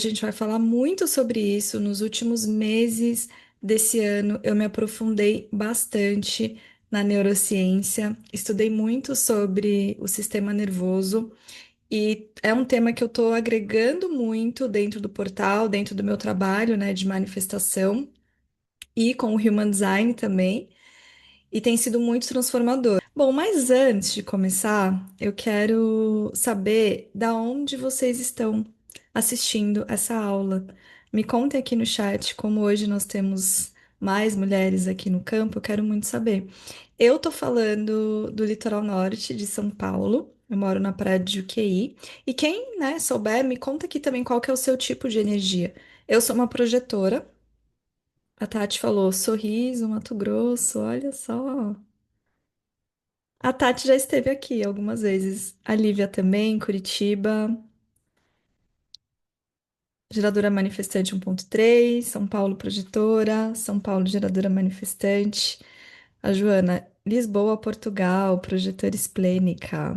A gente vai falar muito sobre isso. Nos últimos meses desse ano, eu me aprofundei bastante na neurociência, estudei muito sobre o sistema nervoso e é um tema que eu estou agregando muito dentro do portal, dentro do meu trabalho, né, de manifestação e com o Human Design também, e tem sido muito transformador. Bom, mas antes de começar, eu quero saber da onde vocês estão assistindo essa aula. Me contem aqui no chat, como hoje nós temos mais mulheres aqui no campo, eu quero muito saber. Eu tô falando do litoral norte de São Paulo. Eu moro na praia de Juqueí. E quem, né, souber, me conta aqui também qual que é o seu tipo de energia. Eu sou uma projetora. A Tati falou Sorriso, Mato Grosso, olha só. A Tati já esteve aqui algumas vezes. A Lívia também, Curitiba. Geradora manifestante 1.3, São Paulo projetora, São Paulo geradora manifestante. A Joana, Lisboa, Portugal, projetora esplênica.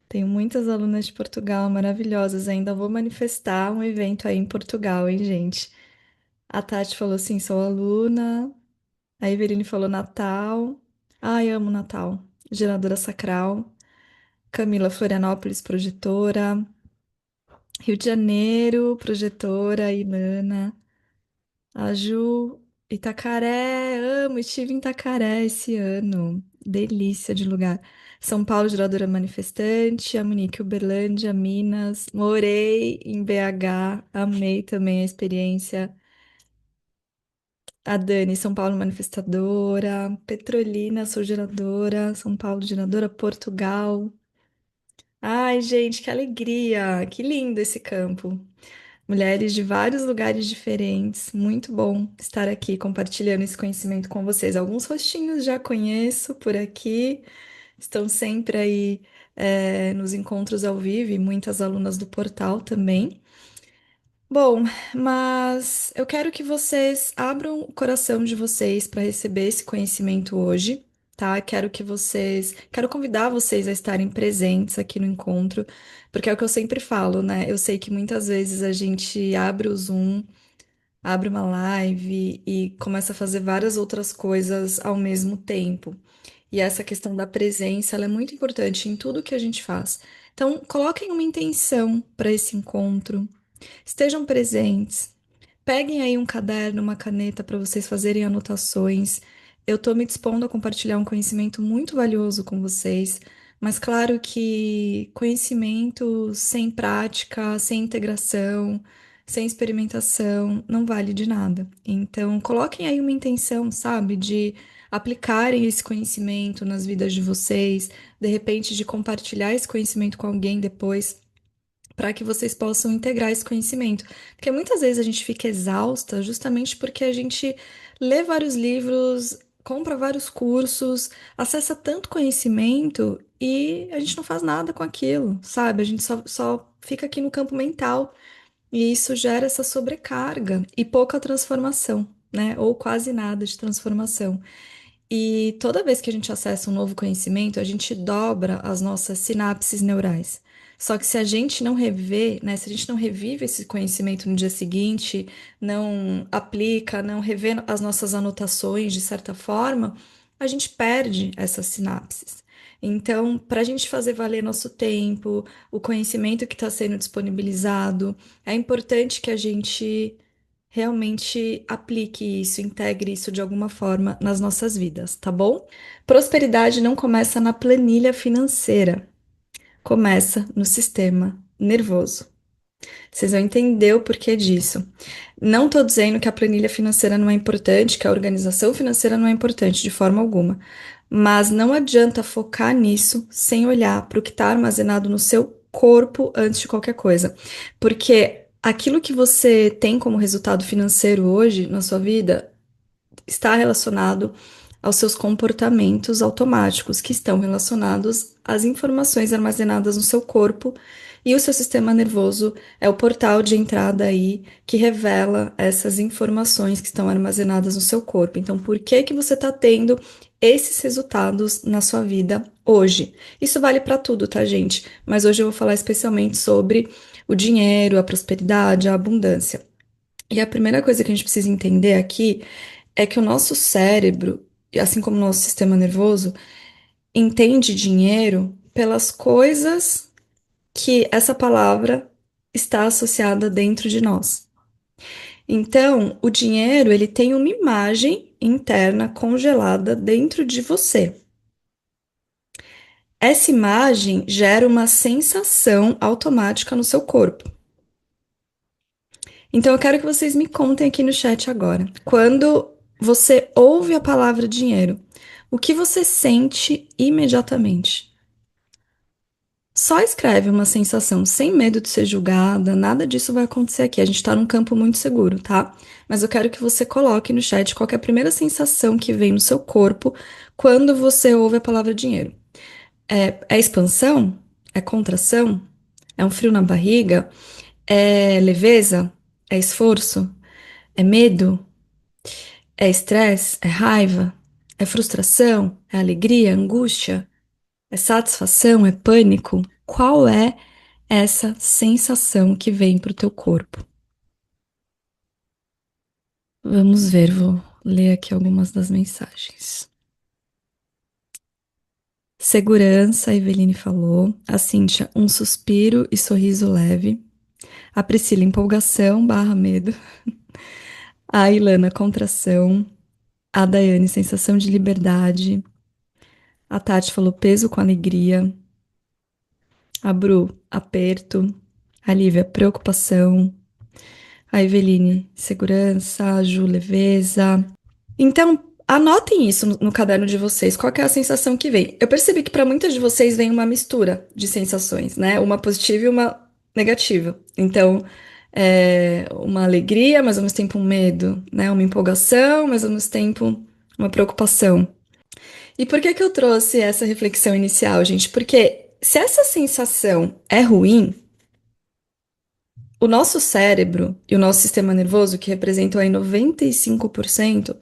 Tenho muitas alunas de Portugal maravilhosas. Ainda vou manifestar um evento aí em Portugal, hein, gente? A Tati falou assim: sou aluna. A Everine falou Natal. Ai, amo Natal. Geradora sacral. Camila Florianópolis, projetora. Rio de Janeiro, projetora. Ilana. A Ju, Itacaré, amo, estive em Itacaré esse ano. Delícia de lugar. São Paulo, geradora manifestante, a Monique, Uberlândia, Minas. Morei em BH, amei também a experiência. A Dani, São Paulo, manifestadora. Petrolina, sou geradora. São Paulo, geradora, Portugal. Ai, gente, que alegria! Que lindo esse campo. Mulheres de vários lugares diferentes. Muito bom estar aqui compartilhando esse conhecimento com vocês. Alguns rostinhos já conheço por aqui, estão sempre aí, nos encontros ao vivo e muitas alunas do portal também. Bom, mas eu quero que vocês abram o coração de vocês para receber esse conhecimento hoje, tá? Quero convidar vocês a estarem presentes aqui no encontro, porque é o que eu sempre falo, né? Eu sei que muitas vezes a gente abre o Zoom, abre uma live e começa a fazer várias outras coisas ao mesmo tempo. E essa questão da presença, ela é muito importante em tudo que a gente faz. Então, coloquem uma intenção para esse encontro. Estejam presentes. Peguem aí um caderno, uma caneta para vocês fazerem anotações. Eu estou me dispondo a compartilhar um conhecimento muito valioso com vocês, mas claro que conhecimento sem prática, sem integração, sem experimentação, não vale de nada. Então, coloquem aí uma intenção, sabe, de aplicarem esse conhecimento nas vidas de vocês, de repente de compartilhar esse conhecimento com alguém depois para que vocês possam integrar esse conhecimento. Porque muitas vezes a gente fica exausta justamente porque a gente lê vários livros, compra vários cursos, acessa tanto conhecimento e a gente não faz nada com aquilo, sabe? A gente só fica aqui no campo mental e isso gera essa sobrecarga e pouca transformação, né? Ou quase nada de transformação. E toda vez que a gente acessa um novo conhecimento, a gente dobra as nossas sinapses neurais. Só que se a gente não rever, né, se a gente não revive esse conhecimento no dia seguinte, não aplica, não revê as nossas anotações de certa forma, a gente perde essas sinapses. Então, para a gente fazer valer nosso tempo, o conhecimento que está sendo disponibilizado, é importante que a gente realmente aplique isso, integre isso de alguma forma nas nossas vidas, tá bom? Prosperidade não começa na planilha financeira, começa no sistema nervoso. Vocês vão entender o porquê disso. Não estou dizendo que a planilha financeira não é importante, que a organização financeira não é importante de forma alguma, mas não adianta focar nisso sem olhar para o que está armazenado no seu corpo antes de qualquer coisa, porque aquilo que você tem como resultado financeiro hoje na sua vida está relacionado aos seus comportamentos automáticos, que estão relacionados às informações armazenadas no seu corpo, e o seu sistema nervoso é o portal de entrada aí que revela essas informações que estão armazenadas no seu corpo. Então, por que que você está tendo esses resultados na sua vida hoje? Isso vale para tudo, tá, gente? Mas hoje eu vou falar especialmente sobre o dinheiro, a prosperidade, a abundância. E a primeira coisa que a gente precisa entender aqui é que o nosso cérebro, assim como o nosso sistema nervoso, entende dinheiro pelas coisas que essa palavra está associada dentro de nós. Então, o dinheiro, ele tem uma imagem interna congelada dentro de você. Essa imagem gera uma sensação automática no seu corpo. Então, eu quero que vocês me contem aqui no chat agora. Quando você ouve a palavra dinheiro, o que você sente imediatamente? Só escreve uma sensação, sem medo de ser julgada, nada disso vai acontecer aqui. A gente tá num campo muito seguro, tá? Mas eu quero que você coloque no chat qual que é a primeira sensação que vem no seu corpo quando você ouve a palavra dinheiro. É expansão? É contração? É um frio na barriga? É leveza? É esforço? É medo? É estresse? É raiva? É frustração? É alegria? Angústia? É satisfação? É pânico? Qual é essa sensação que vem para o teu corpo? Vamos ver, vou ler aqui algumas das mensagens. Segurança, a Eveline falou. A Cíntia, um suspiro e sorriso leve. A Priscila, empolgação barra medo. A Ilana, contração. A Daiane, sensação de liberdade. A Tati falou peso com alegria. A Bru, aperto. A Lívia, preocupação. A Eveline, segurança. A Ju, leveza. Então, anotem isso no caderno de vocês. Qual que é a sensação que vem? Eu percebi que para muitas de vocês vem uma mistura de sensações, né? Uma positiva e uma negativa. Então, uma alegria, mas ao mesmo tempo um medo, né? Uma empolgação, mas ao mesmo tempo uma preocupação. E por que que eu trouxe essa reflexão inicial, gente? Porque se essa sensação é ruim, o nosso cérebro e o nosso sistema nervoso, que representam aí 95%,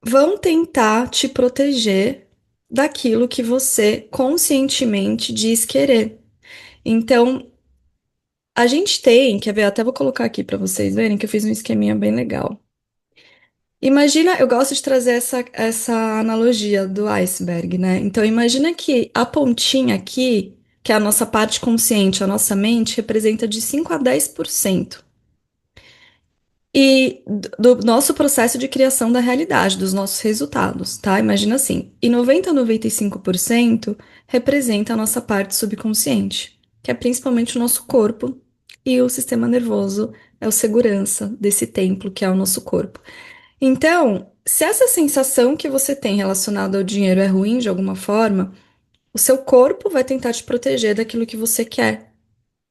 vão tentar te proteger daquilo que você conscientemente diz querer. Então, a gente tem, quer ver, até vou colocar aqui para vocês verem que eu fiz um esqueminha bem legal. Imagina, eu gosto de trazer essa analogia do iceberg, né? Então, imagina que a pontinha aqui, que é a nossa parte consciente, a nossa mente, representa de 5 a 10%. E do nosso processo de criação da realidade, dos nossos resultados, tá? Imagina assim, e 90 a 95% representa a nossa parte subconsciente, que é principalmente o nosso corpo, e o sistema nervoso é o segurança desse templo que é o nosso corpo. Então, se essa sensação que você tem relacionada ao dinheiro é ruim de alguma forma, o seu corpo vai tentar te proteger daquilo que você quer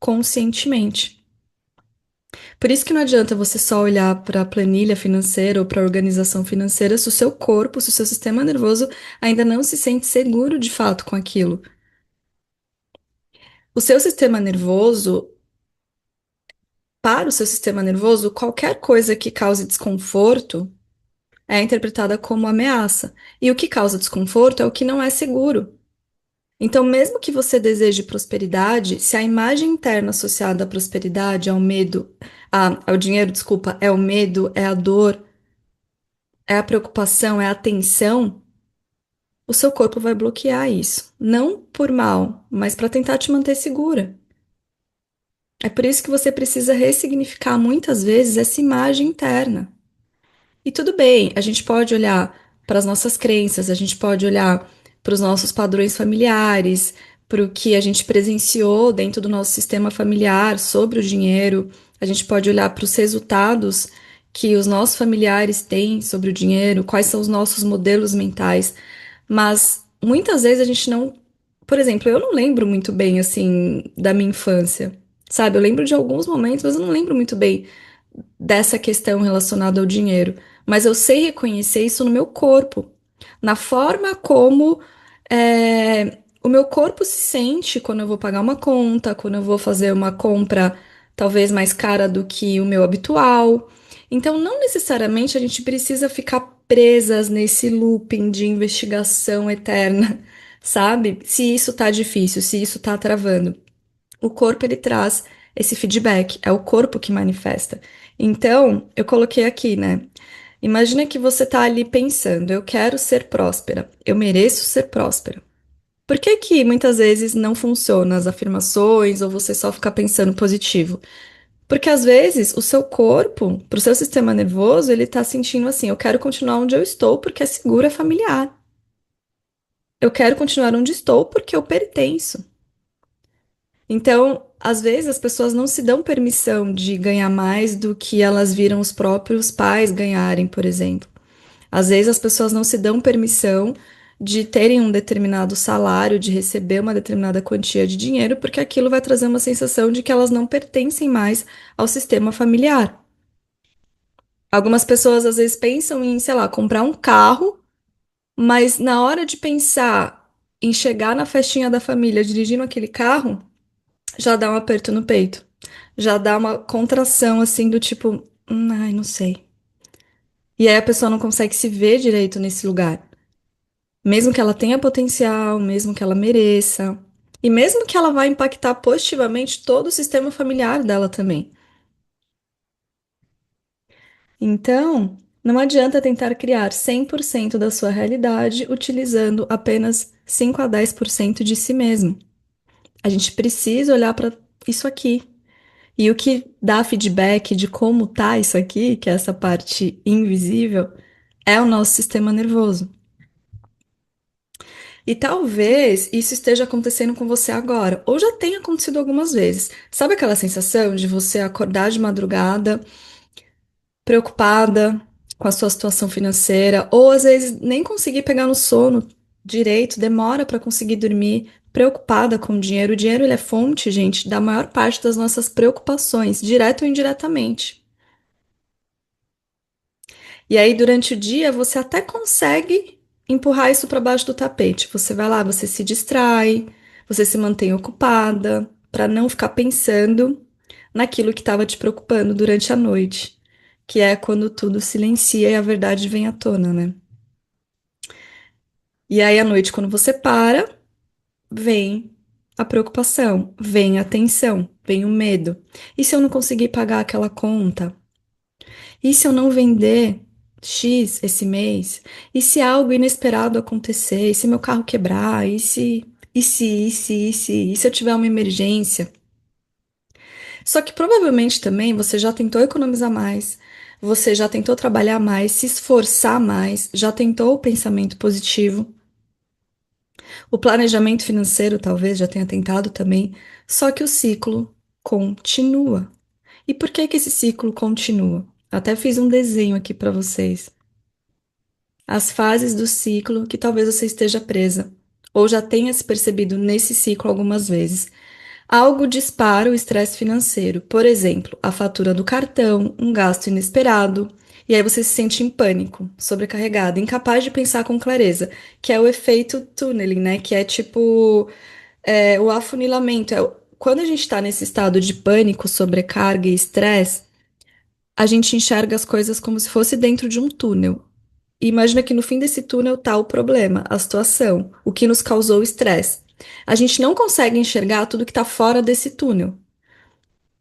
conscientemente. Por isso que não adianta você só olhar para a planilha financeira ou para a organização financeira se o seu corpo, se o seu sistema nervoso ainda não se sente seguro de fato com aquilo. O seu sistema nervoso, para o seu sistema nervoso, qualquer coisa que cause desconforto é interpretada como ameaça. E o que causa desconforto é o que não é seguro. Então, mesmo que você deseje prosperidade, se a imagem interna associada à prosperidade, ao medo, ao dinheiro, desculpa, é o medo, é a dor, é a preocupação, é a tensão, o seu corpo vai bloquear isso. Não por mal, mas para tentar te manter segura. É por isso que você precisa ressignificar muitas vezes essa imagem interna. E tudo bem, a gente pode olhar para as nossas crenças, a gente pode olhar para os nossos padrões familiares, para o que a gente presenciou dentro do nosso sistema familiar sobre o dinheiro, a gente pode olhar para os resultados que os nossos familiares têm sobre o dinheiro, quais são os nossos modelos mentais, mas muitas vezes a gente não. Por exemplo, eu não lembro muito bem, assim, da minha infância, sabe? Eu lembro de alguns momentos, mas eu não lembro muito bem dessa questão relacionada ao dinheiro, mas eu sei reconhecer isso no meu corpo, na forma como o meu corpo se sente quando eu vou pagar uma conta, quando eu vou fazer uma compra talvez mais cara do que o meu habitual. Então, não necessariamente a gente precisa ficar presas nesse looping de investigação eterna, sabe? Se isso tá difícil, se isso tá travando. O corpo ele traz esse feedback, é o corpo que manifesta. Então, eu coloquei aqui, né? Imagina que você tá ali pensando, eu quero ser próspera, eu mereço ser próspera. Por que que muitas vezes não funciona as afirmações ou você só ficar pensando positivo? Porque às vezes o seu corpo, pro seu sistema nervoso, ele tá sentindo assim, eu quero continuar onde eu estou porque é seguro, é familiar. Eu quero continuar onde estou porque eu pertenço. Então, às vezes as pessoas não se dão permissão de ganhar mais do que elas viram os próprios pais ganharem, por exemplo. Às vezes as pessoas não se dão permissão de terem um determinado salário, de receber uma determinada quantia de dinheiro, porque aquilo vai trazer uma sensação de que elas não pertencem mais ao sistema familiar. Algumas pessoas às vezes pensam em, sei lá, comprar um carro, mas na hora de pensar em chegar na festinha da família dirigindo aquele carro, já dá um aperto no peito. Já dá uma contração assim do tipo, ai, não sei. E aí a pessoa não consegue se ver direito nesse lugar. Mesmo que ela tenha potencial, mesmo que ela mereça, e mesmo que ela vá impactar positivamente todo o sistema familiar dela também. Então, não adianta tentar criar 100% da sua realidade utilizando apenas 5 a 10% de si mesmo. A gente precisa olhar para isso aqui. E o que dá feedback de como tá isso aqui, que é essa parte invisível, é o nosso sistema nervoso. E talvez isso esteja acontecendo com você agora, ou já tenha acontecido algumas vezes. Sabe aquela sensação de você acordar de madrugada, preocupada com a sua situação financeira, ou às vezes nem conseguir pegar no sono direito, demora para conseguir dormir, preocupada com o dinheiro. O dinheiro ele é fonte, gente, da maior parte das nossas preocupações, direto ou indiretamente. E aí, durante o dia, você até consegue empurrar isso para baixo do tapete. Você vai lá, você se distrai, você se mantém ocupada, para não ficar pensando naquilo que estava te preocupando durante a noite, que é quando tudo silencia e a verdade vem à tona, né? E aí, à noite, quando você para, vem a preocupação, vem a tensão, vem o medo. E se eu não conseguir pagar aquela conta? E se eu não vender X esse mês? E se algo inesperado acontecer? E se meu carro quebrar? E se eu tiver uma emergência? Só que provavelmente também você já tentou economizar mais, você já tentou trabalhar mais, se esforçar mais, já tentou o pensamento positivo, o planejamento financeiro talvez já tenha tentado também, só que o ciclo continua. E por que que esse ciclo continua? Até fiz um desenho aqui para vocês. As fases do ciclo que talvez você esteja presa, ou já tenha se percebido nesse ciclo algumas vezes. Algo dispara o estresse financeiro, por exemplo, a fatura do cartão, um gasto inesperado, e aí você se sente em pânico, sobrecarregado, incapaz de pensar com clareza, que é o efeito tunneling, né? Que é tipo o afunilamento. Quando a gente está nesse estado de pânico, sobrecarga e estresse, a gente enxerga as coisas como se fosse dentro de um túnel. E imagina que no fim desse túnel está o problema, a situação, o que nos causou o estresse. A gente não consegue enxergar tudo que está fora desse túnel.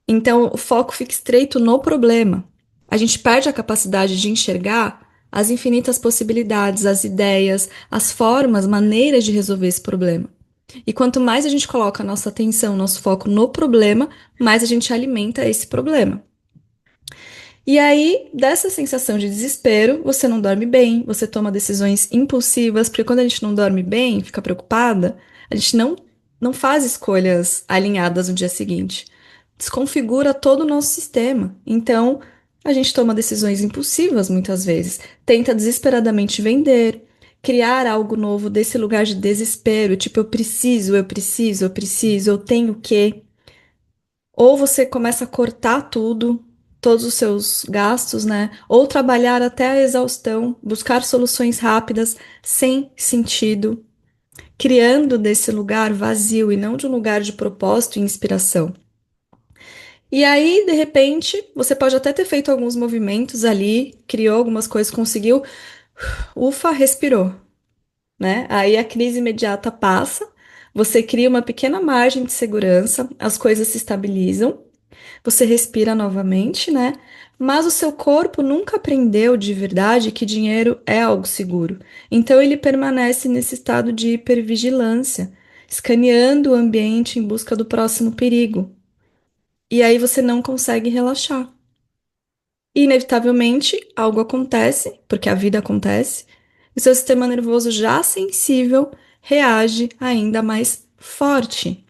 Então, o foco fica estreito no problema. A gente perde a capacidade de enxergar as infinitas possibilidades, as ideias, as formas, maneiras de resolver esse problema. E quanto mais a gente coloca a nossa atenção, nosso foco no problema, mais a gente alimenta esse problema. E aí, dessa sensação de desespero, você não dorme bem, você toma decisões impulsivas, porque quando a gente não dorme bem, fica preocupada, a gente não faz escolhas alinhadas no dia seguinte. Desconfigura todo o nosso sistema. Então, a gente toma decisões impulsivas muitas vezes, tenta desesperadamente vender, criar algo novo desse lugar de desespero, tipo, eu preciso, eu preciso, eu preciso, eu tenho que. Ou você começa a cortar tudo, todos os seus gastos, né? Ou trabalhar até a exaustão, buscar soluções rápidas, sem sentido, criando desse lugar vazio e não de um lugar de propósito e inspiração. E aí, de repente, você pode até ter feito alguns movimentos ali, criou algumas coisas, conseguiu, ufa, respirou, né? Aí a crise imediata passa, Você cria uma pequena margem de segurança, as coisas se estabilizam, você respira novamente, né? Mas o seu corpo nunca aprendeu de verdade que dinheiro é algo seguro. Então ele permanece nesse estado de hipervigilância, escaneando o ambiente em busca do próximo perigo. E aí você não consegue relaxar. E, inevitavelmente, algo acontece, porque a vida acontece, e seu sistema nervoso já sensível reage ainda mais forte.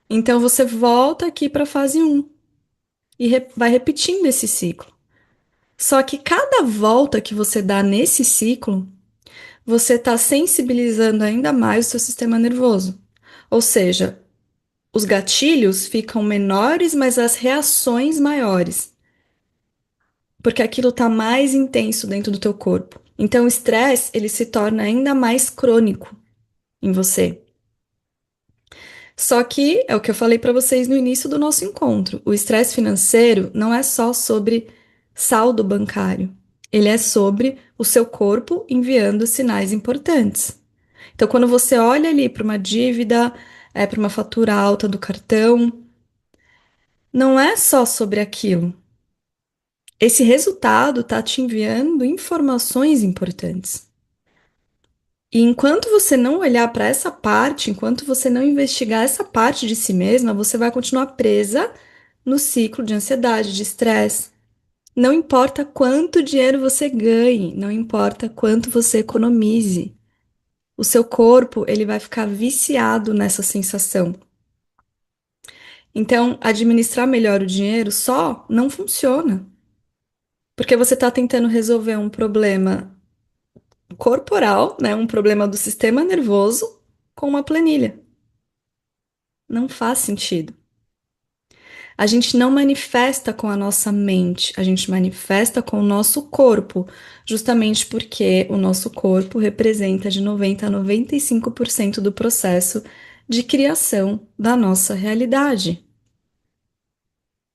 Então você volta aqui para a fase um e vai repetindo esse ciclo. Só que cada volta que você dá nesse ciclo, você está sensibilizando ainda mais o seu sistema nervoso. Ou seja, os gatilhos ficam menores, mas as reações maiores, porque aquilo está mais intenso dentro do teu corpo. Então o estresse, ele se torna ainda mais crônico em você. Só que é o que eu falei para vocês no início do nosso encontro. O estresse financeiro não é só sobre saldo bancário. Ele é sobre o seu corpo enviando sinais importantes. Então, quando você olha ali para uma dívida, para uma fatura alta do cartão, não é só sobre aquilo. Esse resultado está te enviando informações importantes. E enquanto você não olhar para essa parte, enquanto você não investigar essa parte de si mesma, você vai continuar presa no ciclo de ansiedade, de estresse. Não importa quanto dinheiro você ganhe, não importa quanto você economize, o seu corpo, ele vai ficar viciado nessa sensação. Então, administrar melhor o dinheiro só não funciona, porque você está tentando resolver um problema corporal, né, um problema do sistema nervoso com uma planilha. Não faz sentido. A gente não manifesta com a nossa mente, a gente manifesta com o nosso corpo, justamente porque o nosso corpo representa de 90 a 95% do processo de criação da nossa realidade.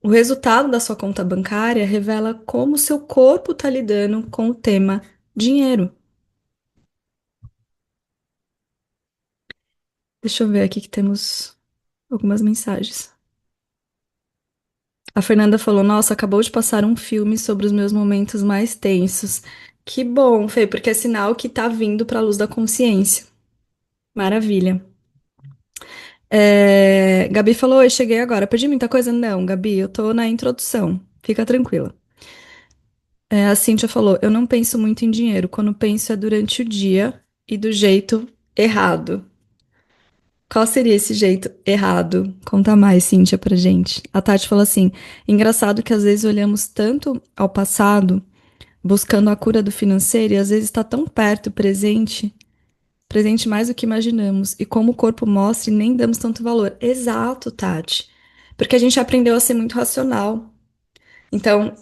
O resultado da sua conta bancária revela como o seu corpo está lidando com o tema dinheiro. Deixa eu ver aqui que temos algumas mensagens. A Fernanda falou: Nossa, acabou de passar um filme sobre os meus momentos mais tensos. Que bom, Fê, porque é sinal que tá vindo pra luz da consciência. Maravilha. Gabi falou: Oi, cheguei agora. Perdi muita coisa? Não, Gabi, eu tô na introdução. Fica tranquila. A Cíntia falou: Eu não penso muito em dinheiro. Quando penso é durante o dia e do jeito errado. Qual seria esse jeito errado? Conta mais, Cíntia, pra gente. A Tati falou assim: Engraçado que às vezes olhamos tanto ao passado buscando a cura do financeiro e às vezes está tão perto, presente, presente mais do que imaginamos. E como o corpo mostra e nem damos tanto valor. Exato, Tati. Porque a gente aprendeu a ser muito racional. Então,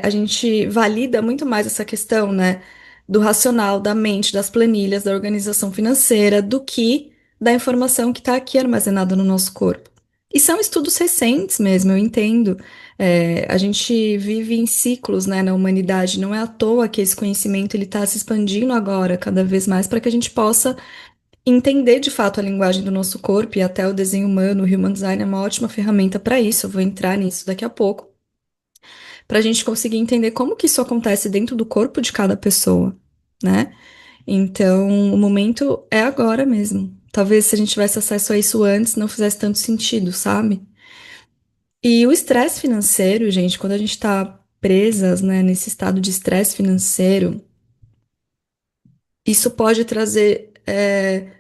a gente valida muito mais essa questão, né, do racional, da mente, das planilhas, da organização financeira, do que da informação que está aqui armazenada no nosso corpo. E são estudos recentes mesmo, eu entendo. A gente vive em ciclos, né, na humanidade. Não é à toa que esse conhecimento ele está se expandindo agora, cada vez mais, para que a gente possa entender de fato a linguagem do nosso corpo e até o desenho humano, o Human Design é uma ótima ferramenta para isso. Eu vou entrar nisso daqui a pouco para a gente conseguir entender como que isso acontece dentro do corpo de cada pessoa, né? Então, o momento é agora mesmo. Talvez se a gente tivesse acesso a isso antes, não fizesse tanto sentido, sabe? E o estresse financeiro, gente, quando a gente tá presas, né, nesse estado de estresse financeiro, isso pode trazer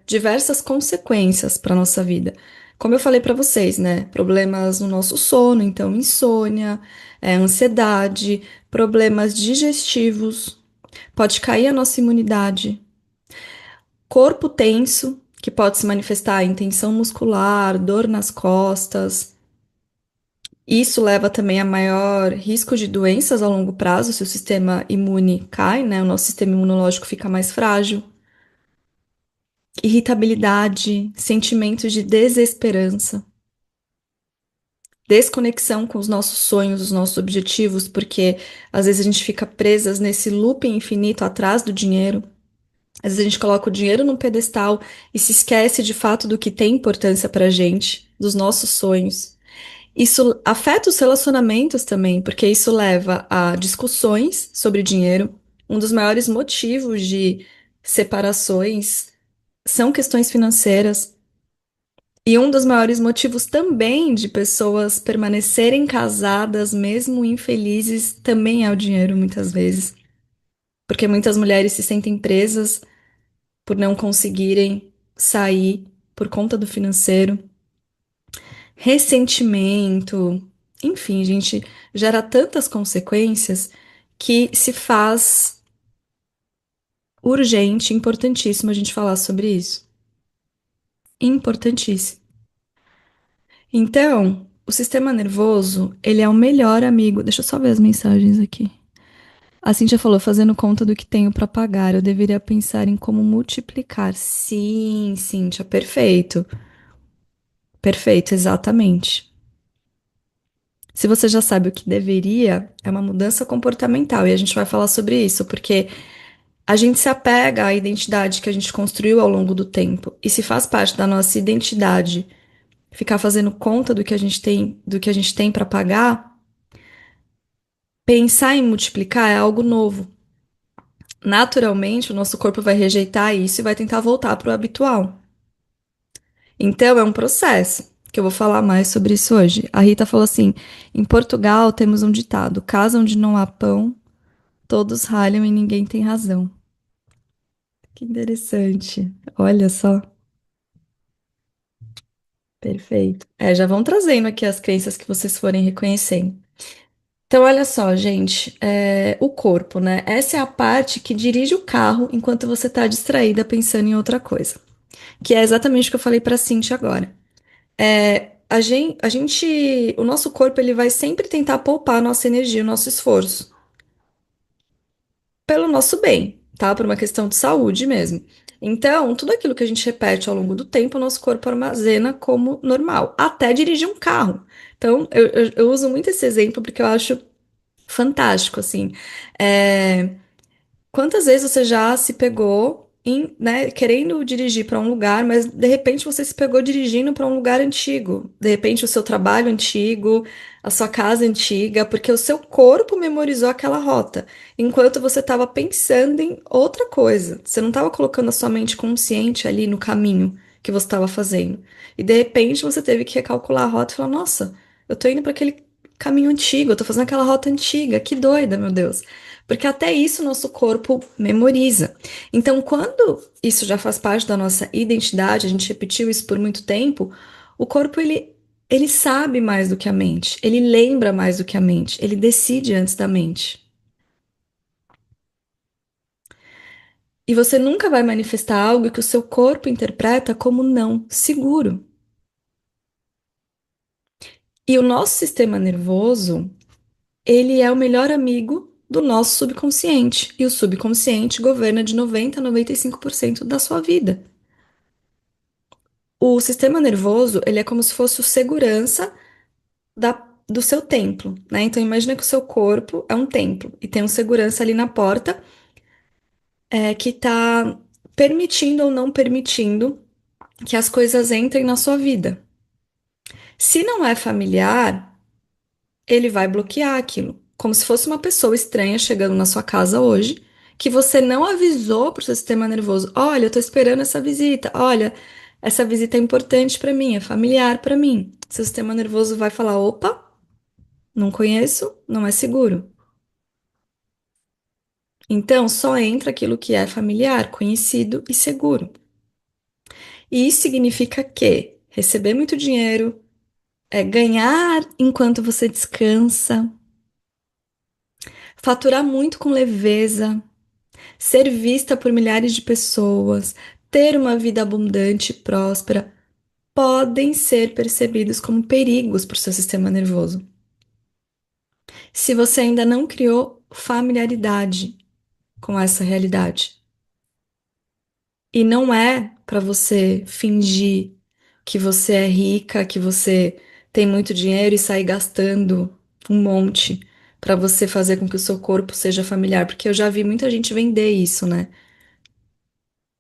diversas consequências para nossa vida. Como eu falei para vocês, né? Problemas no nosso sono, então insônia, ansiedade, problemas digestivos, pode cair a nossa imunidade, corpo tenso, que pode se manifestar em tensão muscular, dor nas costas. Isso leva também a maior risco de doenças a longo prazo, se o sistema imune cai, né? O nosso sistema imunológico fica mais frágil. Irritabilidade, sentimentos de desesperança, desconexão com os nossos sonhos, os nossos objetivos, porque às vezes a gente fica presas nesse looping infinito atrás do dinheiro. Às vezes a gente coloca o dinheiro num pedestal e se esquece de fato do que tem importância pra gente, dos nossos sonhos. Isso afeta os relacionamentos também, porque isso leva a discussões sobre dinheiro. Um dos maiores motivos de separações são questões financeiras. E um dos maiores motivos também de pessoas permanecerem casadas, mesmo infelizes, também é o dinheiro, muitas vezes. Porque muitas mulheres se sentem presas por não conseguirem sair por conta do financeiro. Ressentimento, enfim, gente, gera tantas consequências que se faz urgente, importantíssimo a gente falar sobre isso. Importantíssimo. Então, o sistema nervoso, ele é o melhor amigo. Deixa eu só ver as mensagens aqui. A Cíntia falou, fazendo conta do que tenho para pagar, eu deveria pensar em como multiplicar. Sim, Cíntia, perfeito. Perfeito, exatamente. Se você já sabe o que deveria, é uma mudança comportamental. E a gente vai falar sobre isso, porque a gente se apega à identidade que a gente construiu ao longo do tempo. E se faz parte da nossa identidade ficar fazendo conta do que a gente tem para pagar, pensar em multiplicar é algo novo. Naturalmente, o nosso corpo vai rejeitar isso e vai tentar voltar para o habitual. Então, é um processo, que eu vou falar mais sobre isso hoje. A Rita falou assim: em Portugal temos um ditado: casa onde não há pão, todos ralham e ninguém tem razão. Que interessante. Olha só. Perfeito. É, já vão trazendo aqui as crenças que vocês forem reconhecendo. Então, olha só, gente, o corpo, né? Essa é a parte que dirige o carro enquanto você está distraída pensando em outra coisa. Que é exatamente o que eu falei para Cintia agora. O nosso corpo, ele vai sempre tentar poupar a nossa energia, o nosso esforço, pelo nosso bem, tá? Por uma questão de saúde mesmo. Então, tudo aquilo que a gente repete ao longo do tempo, o nosso corpo armazena como normal, até dirigir um carro. Então, eu uso muito esse exemplo porque eu acho fantástico, assim. É, Quantas vezes você já se pegou né, querendo dirigir para um lugar, mas de repente você se pegou dirigindo para um lugar antigo? De repente o seu trabalho antigo, a sua casa antiga, porque o seu corpo memorizou aquela rota, enquanto você estava pensando em outra coisa. Você não estava colocando a sua mente consciente ali no caminho que você estava fazendo. E de repente você teve que recalcular a rota e falar: Nossa, eu tô indo para aquele caminho antigo, eu tô fazendo aquela rota antiga, que doida, meu Deus. Porque até isso nosso corpo memoriza. Então, quando isso já faz parte da nossa identidade, a gente repetiu isso por muito tempo, o corpo ele sabe mais do que a mente, ele lembra mais do que a mente, ele decide antes da mente. E você nunca vai manifestar algo que o seu corpo interpreta como não seguro. E o nosso sistema nervoso, ele é o melhor amigo do nosso subconsciente. E o subconsciente governa de 90 a 95% da sua vida. O sistema nervoso, ele é como se fosse o segurança do seu templo, né? Então imagina que o seu corpo é um templo e tem um segurança ali na porta, que está permitindo ou não permitindo que as coisas entrem na sua vida. Se não é familiar, ele vai bloquear aquilo, como se fosse uma pessoa estranha chegando na sua casa hoje, que você não avisou para o seu sistema nervoso: olha, eu tô esperando essa visita, olha, essa visita é importante para mim, é familiar para mim. Seu sistema nervoso vai falar: opa, não conheço, não é seguro. Então, só entra aquilo que é familiar, conhecido e seguro. E isso significa que receber muito dinheiro, ganhar enquanto você descansa, faturar muito com leveza, ser vista por milhares de pessoas, ter uma vida abundante e próspera, podem ser percebidos como perigos para o seu sistema nervoso. Se você ainda não criou familiaridade com essa realidade. E não é para você fingir que você é rica, que você tem muito dinheiro e sair gastando um monte para você fazer com que o seu corpo seja familiar, porque eu já vi muita gente vender isso, né?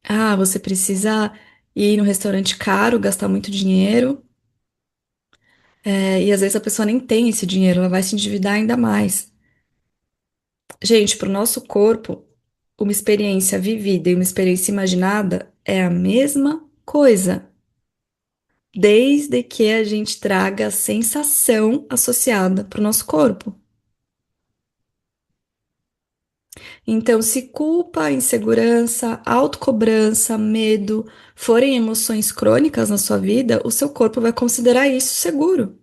Ah, você precisa ir no restaurante caro, gastar muito dinheiro, e às vezes a pessoa nem tem esse dinheiro, ela vai se endividar ainda mais. Gente, para o nosso corpo, uma experiência vivida e uma experiência imaginada é a mesma coisa, desde que a gente traga a sensação associada para o nosso corpo. Então, se culpa, insegurança, autocobrança, medo forem emoções crônicas na sua vida, o seu corpo vai considerar isso seguro,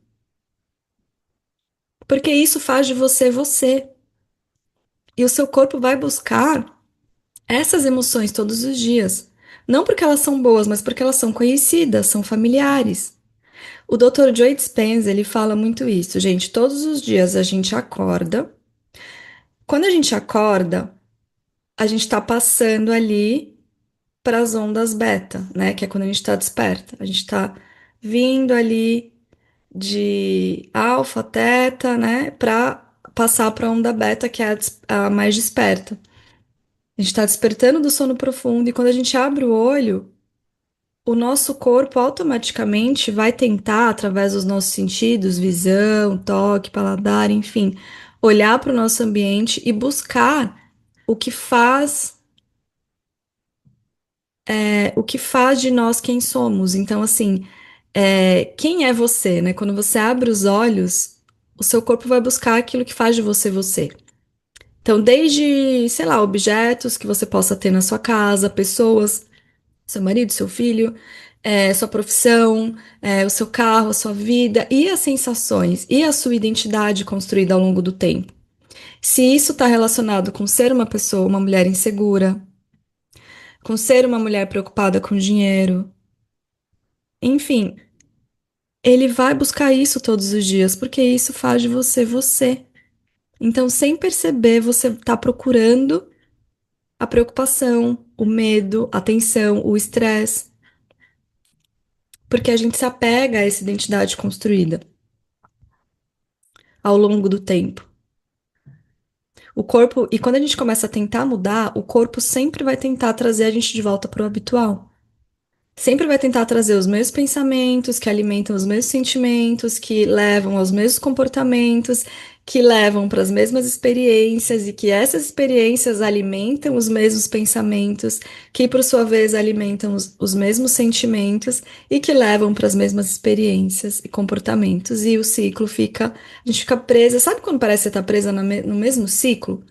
porque isso faz de você você. E o seu corpo vai buscar essas emoções todos os dias. Não porque elas são boas, mas porque elas são conhecidas, são familiares. O Dr. Joe Dispenza, ele fala muito isso, gente. Todos os dias a gente acorda. Quando a gente acorda, a gente está passando ali para as ondas beta, né? Que é quando a gente está desperta. A gente está vindo ali de alfa, teta, né? Para passar para a onda beta, que é a mais desperta. A gente está despertando do sono profundo e quando a gente abre o olho, o nosso corpo automaticamente vai tentar, através dos nossos sentidos, visão, toque, paladar, enfim, olhar para o nosso ambiente e buscar o que faz, o que faz de nós quem somos. Então, assim, quem é você, né? Quando você abre os olhos, o seu corpo vai buscar aquilo que faz de você você. Então, desde, sei lá, objetos que você possa ter na sua casa, pessoas, seu marido, seu filho, sua profissão, o seu carro, a sua vida e as sensações e a sua identidade construída ao longo do tempo. Se isso está relacionado com ser uma pessoa, uma mulher insegura, com ser uma mulher preocupada com dinheiro, enfim, ele vai buscar isso todos os dias, porque isso faz de você você. Então, sem perceber, você está procurando a preocupação, o medo, a tensão, o estresse, porque a gente se apega a essa identidade construída ao longo do tempo. O corpo, e quando a gente começa a tentar mudar, o corpo sempre vai tentar trazer a gente de volta para o habitual. Sempre vai tentar trazer os mesmos pensamentos, que alimentam os mesmos sentimentos, que levam aos mesmos comportamentos, que levam para as mesmas experiências e que essas experiências alimentam os mesmos pensamentos, que por sua vez alimentam os mesmos sentimentos e que levam para as mesmas experiências e comportamentos. E o ciclo fica, a gente fica presa. Sabe quando parece que você está presa no mesmo ciclo?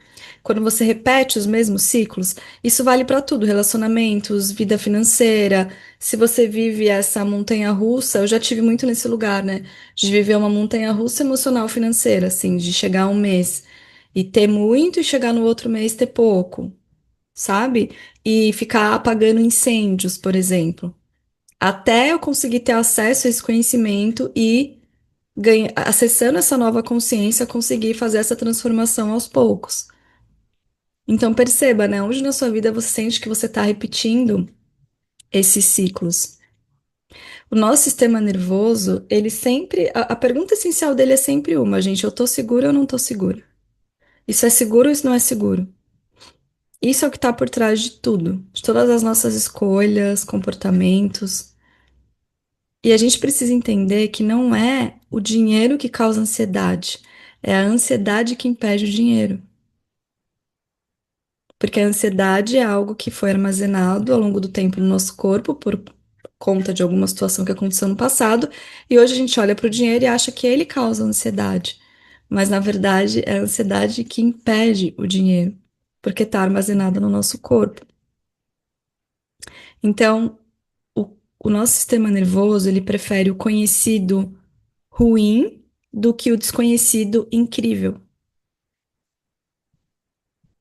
Quando você repete os mesmos ciclos, isso vale para tudo, relacionamentos, vida financeira. Se você vive essa montanha-russa, eu já tive muito nesse lugar, né? De viver uma montanha-russa emocional financeira, assim, de chegar um mês e ter muito e chegar no outro mês ter pouco, sabe? E ficar apagando incêndios, por exemplo. Até eu conseguir ter acesso a esse conhecimento e acessando essa nova consciência, conseguir fazer essa transformação aos poucos. Então perceba, né? Onde na sua vida você sente que você está repetindo esses ciclos. O nosso sistema nervoso, ele sempre. A pergunta essencial dele é sempre uma, gente: eu tô segura ou não tô segura? Isso é seguro ou isso não é seguro? Isso é o que está por trás de tudo, de todas as nossas escolhas, comportamentos. E a gente precisa entender que não é o dinheiro que causa ansiedade, é a ansiedade que impede o dinheiro. Porque a ansiedade é algo que foi armazenado ao longo do tempo no nosso corpo por conta de alguma situação que aconteceu no passado, e hoje a gente olha para o dinheiro e acha que ele causa ansiedade. Mas na verdade é a ansiedade que impede o dinheiro, porque está armazenado no nosso corpo. Então, o nosso sistema nervoso, ele prefere o conhecido ruim do que o desconhecido incrível.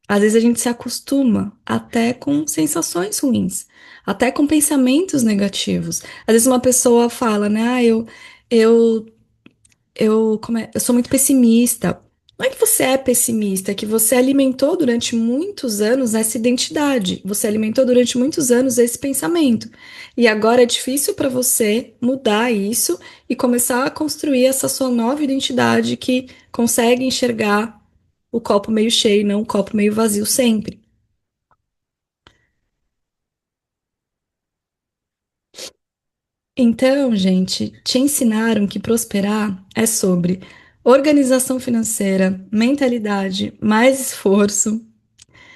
Às vezes a gente se acostuma até com sensações ruins, até com pensamentos negativos. Às vezes uma pessoa fala, né? Eu, eu sou muito pessimista. Não é que você é pessimista, é que você alimentou durante muitos anos essa identidade. Você alimentou durante muitos anos esse pensamento. E agora é difícil para você mudar isso e começar a construir essa sua nova identidade que consegue enxergar o copo meio cheio, não o copo meio vazio sempre. Então, gente, te ensinaram que prosperar é sobre organização financeira, mentalidade, mais esforço,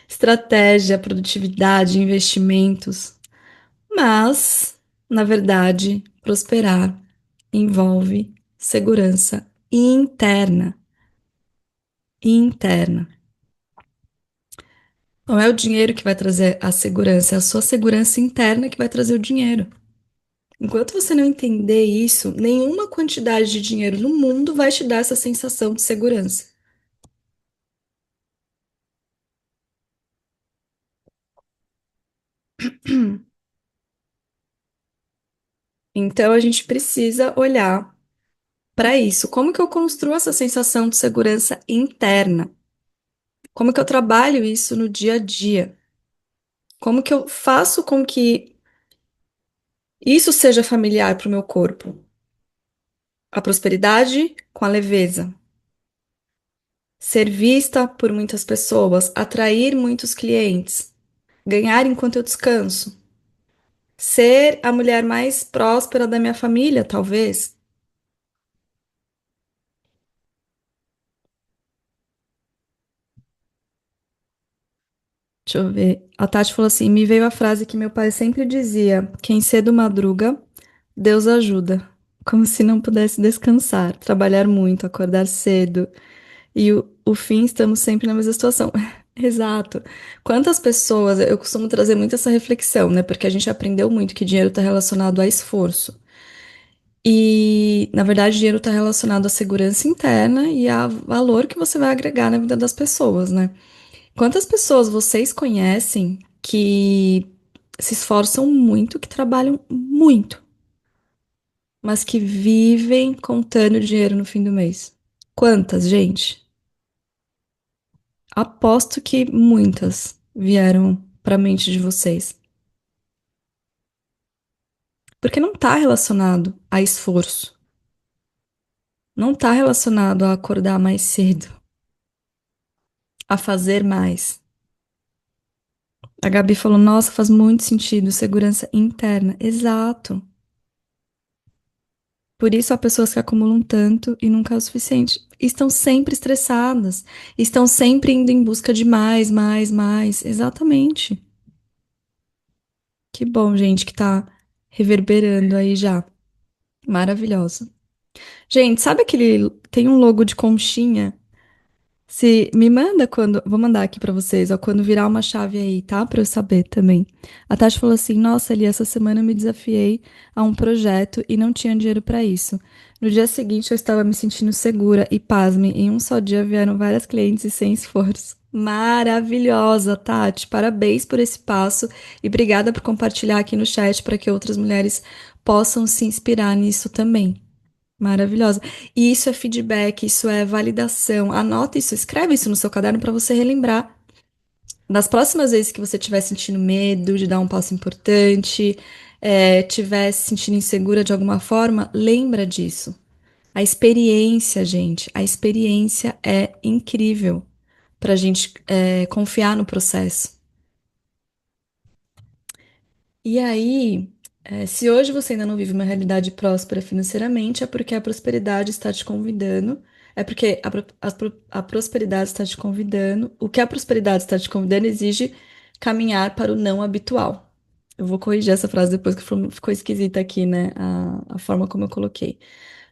estratégia, produtividade, investimentos. Mas, na verdade, prosperar envolve segurança interna. Interna. Não é o dinheiro que vai trazer a segurança, é a sua segurança interna que vai trazer o dinheiro. Enquanto você não entender isso, nenhuma quantidade de dinheiro no mundo vai te dar essa sensação de segurança. Então a gente precisa olhar para isso. Como que eu construo essa sensação de segurança interna? Como que eu trabalho isso no dia a dia? Como que eu faço com que isso seja familiar para o meu corpo? A prosperidade com a leveza. Ser vista por muitas pessoas, atrair muitos clientes, ganhar enquanto eu descanso. Ser a mulher mais próspera da minha família, talvez. Deixa eu ver. A Tati falou assim: me veio a frase que meu pai sempre dizia: quem cedo madruga, Deus ajuda. Como se não pudesse descansar, trabalhar muito, acordar cedo. E o fim, estamos sempre na mesma situação. Exato. Quantas pessoas, eu costumo trazer muito essa reflexão, né? Porque a gente aprendeu muito que dinheiro está relacionado a esforço. E, na verdade, dinheiro está relacionado à segurança interna e a valor que você vai agregar na vida das pessoas, né? Quantas pessoas vocês conhecem que se esforçam muito, que trabalham muito, mas que vivem contando dinheiro no fim do mês? Quantas, gente? Aposto que muitas vieram para a mente de vocês. Porque não está relacionado a esforço, não está relacionado a acordar mais cedo, a fazer mais. A Gabi falou: Nossa, faz muito sentido, segurança interna. Exato. Por isso há pessoas que acumulam tanto e nunca é o suficiente. Estão sempre estressadas, estão sempre indo em busca de mais, mais, mais. Exatamente. Que bom, gente, que tá reverberando aí já. Maravilhosa. Gente, sabe aquele. Tem um logo de conchinha? Se me manda quando. Vou mandar aqui pra vocês, ó, quando virar uma chave aí, tá? Pra eu saber também. A Tati falou assim: Nossa, ali, essa semana eu me desafiei a um projeto e não tinha dinheiro pra isso. No dia seguinte eu estava me sentindo segura e, pasme, em um só dia vieram várias clientes e sem esforço. Maravilhosa, Tati. Parabéns por esse passo e obrigada por compartilhar aqui no chat para que outras mulheres possam se inspirar nisso também. Maravilhosa. E isso é feedback, isso é validação. Anota isso, escreve isso no seu caderno para você relembrar. Das próximas vezes que você estiver sentindo medo de dar um passo importante, estiver se sentindo insegura de alguma forma, lembra disso. A experiência, gente, a experiência é incrível para a gente confiar no processo. E aí, se hoje você ainda não vive uma realidade próspera financeiramente, é porque a prosperidade está te convidando, é porque a prosperidade está te convidando, o que a prosperidade está te convidando exige caminhar para o não habitual. Eu vou corrigir essa frase depois que ficou esquisita aqui, né? A forma como eu coloquei.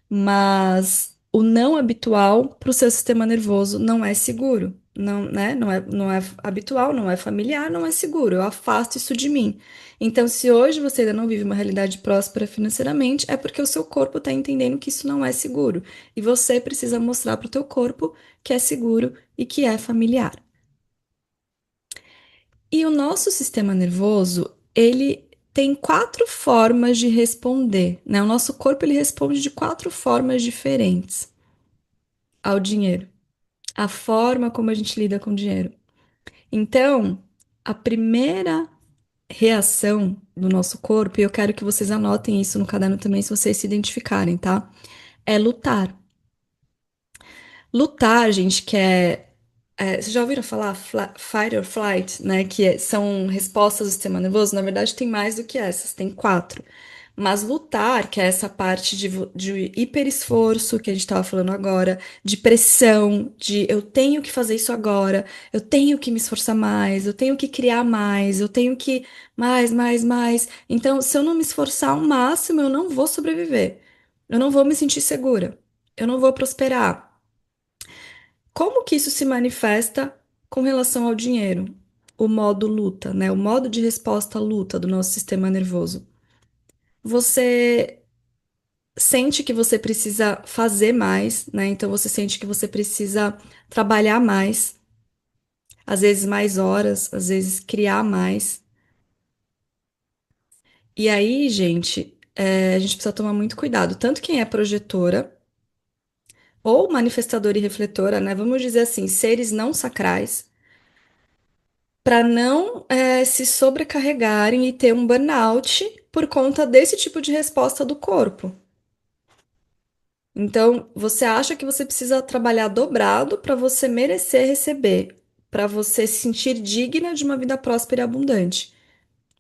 Mas o não habitual para o seu sistema nervoso não é seguro. Não, né? Não é habitual, não é familiar, não é seguro. Eu afasto isso de mim. Então, se hoje você ainda não vive uma realidade próspera financeiramente, é porque o seu corpo está entendendo que isso não é seguro. E você precisa mostrar para o teu corpo que é seguro e que é familiar. E o nosso sistema nervoso, ele tem quatro formas de responder, né? O nosso corpo, ele responde de quatro formas diferentes ao dinheiro. A forma como a gente lida com o dinheiro. Então, a primeira reação do nosso corpo, e eu quero que vocês anotem isso no caderno também, se vocês se identificarem, tá? É lutar. Lutar, gente, vocês já ouviram falar fight or flight, né? São respostas do sistema nervoso? Na verdade, tem mais do que essas, tem quatro. Mas lutar, que é essa parte de hiperesforço que a gente estava falando agora, de pressão, de eu tenho que fazer isso agora, eu tenho que me esforçar mais, eu tenho que criar mais, eu tenho que mais, mais, mais. Então, se eu não me esforçar ao máximo, eu não vou sobreviver. Eu não vou me sentir segura. Eu não vou prosperar. Como que isso se manifesta com relação ao dinheiro? O modo luta, né? O modo de resposta à luta do nosso sistema nervoso. Você sente que você precisa fazer mais, né? Então você sente que você precisa trabalhar mais, às vezes mais horas, às vezes criar mais. E aí, gente, a gente precisa tomar muito cuidado. Tanto quem é projetora ou manifestadora e refletora, né? Vamos dizer assim, seres não sacrais, para não se sobrecarregarem e ter um burnout por conta desse tipo de resposta do corpo. Então, você acha que você precisa trabalhar dobrado para você merecer receber, para você se sentir digna de uma vida próspera e abundante.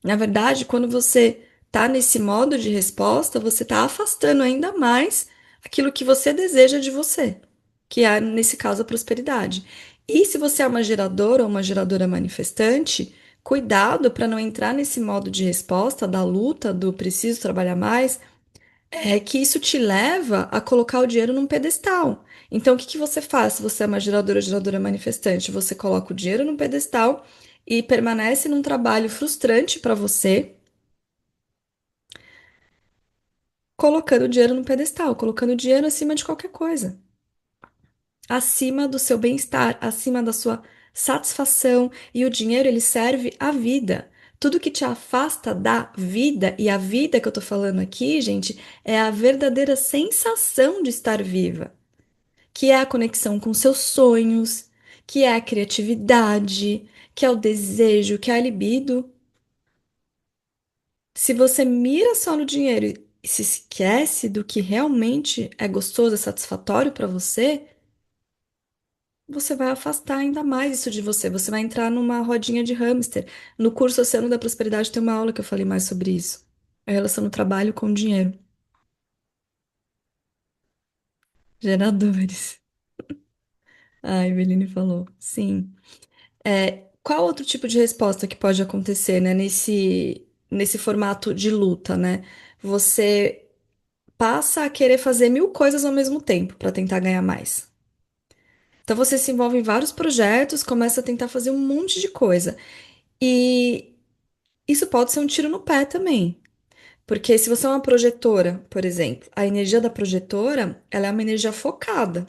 Na verdade, quando você está nesse modo de resposta, você está afastando ainda mais aquilo que você deseja de você, que é, nesse caso, a prosperidade. E se você é uma geradora ou uma geradora manifestante, cuidado para não entrar nesse modo de resposta da luta, do preciso trabalhar mais, é que isso te leva a colocar o dinheiro num pedestal. Então, o que que você faz se você é uma geradora ou geradora manifestante? Você coloca o dinheiro num pedestal e permanece num trabalho frustrante para você, colocando o dinheiro num pedestal, colocando o dinheiro acima de qualquer coisa, acima do seu bem-estar, acima da sua satisfação. E o dinheiro, ele serve à vida. Tudo que te afasta da vida, e a vida que eu tô falando aqui, gente, é a verdadeira sensação de estar viva, que é a conexão com seus sonhos, que é a criatividade, que é o desejo, que é a libido. Se você mira só no dinheiro e se esquece do que realmente é gostoso, é satisfatório para você, você vai afastar ainda mais isso de você. Você vai entrar numa rodinha de hamster. No curso Oceano da Prosperidade tem uma aula que eu falei mais sobre isso. A relação do trabalho com o dinheiro. Geradores. A Eveline falou. Sim. Qual outro tipo de resposta que pode acontecer, né, nesse formato de luta, né? Você passa a querer fazer mil coisas ao mesmo tempo para tentar ganhar mais. Então você se envolve em vários projetos, começa a tentar fazer um monte de coisa. E isso pode ser um tiro no pé também. Porque se você é uma projetora, por exemplo, a energia da projetora, ela é uma energia focada.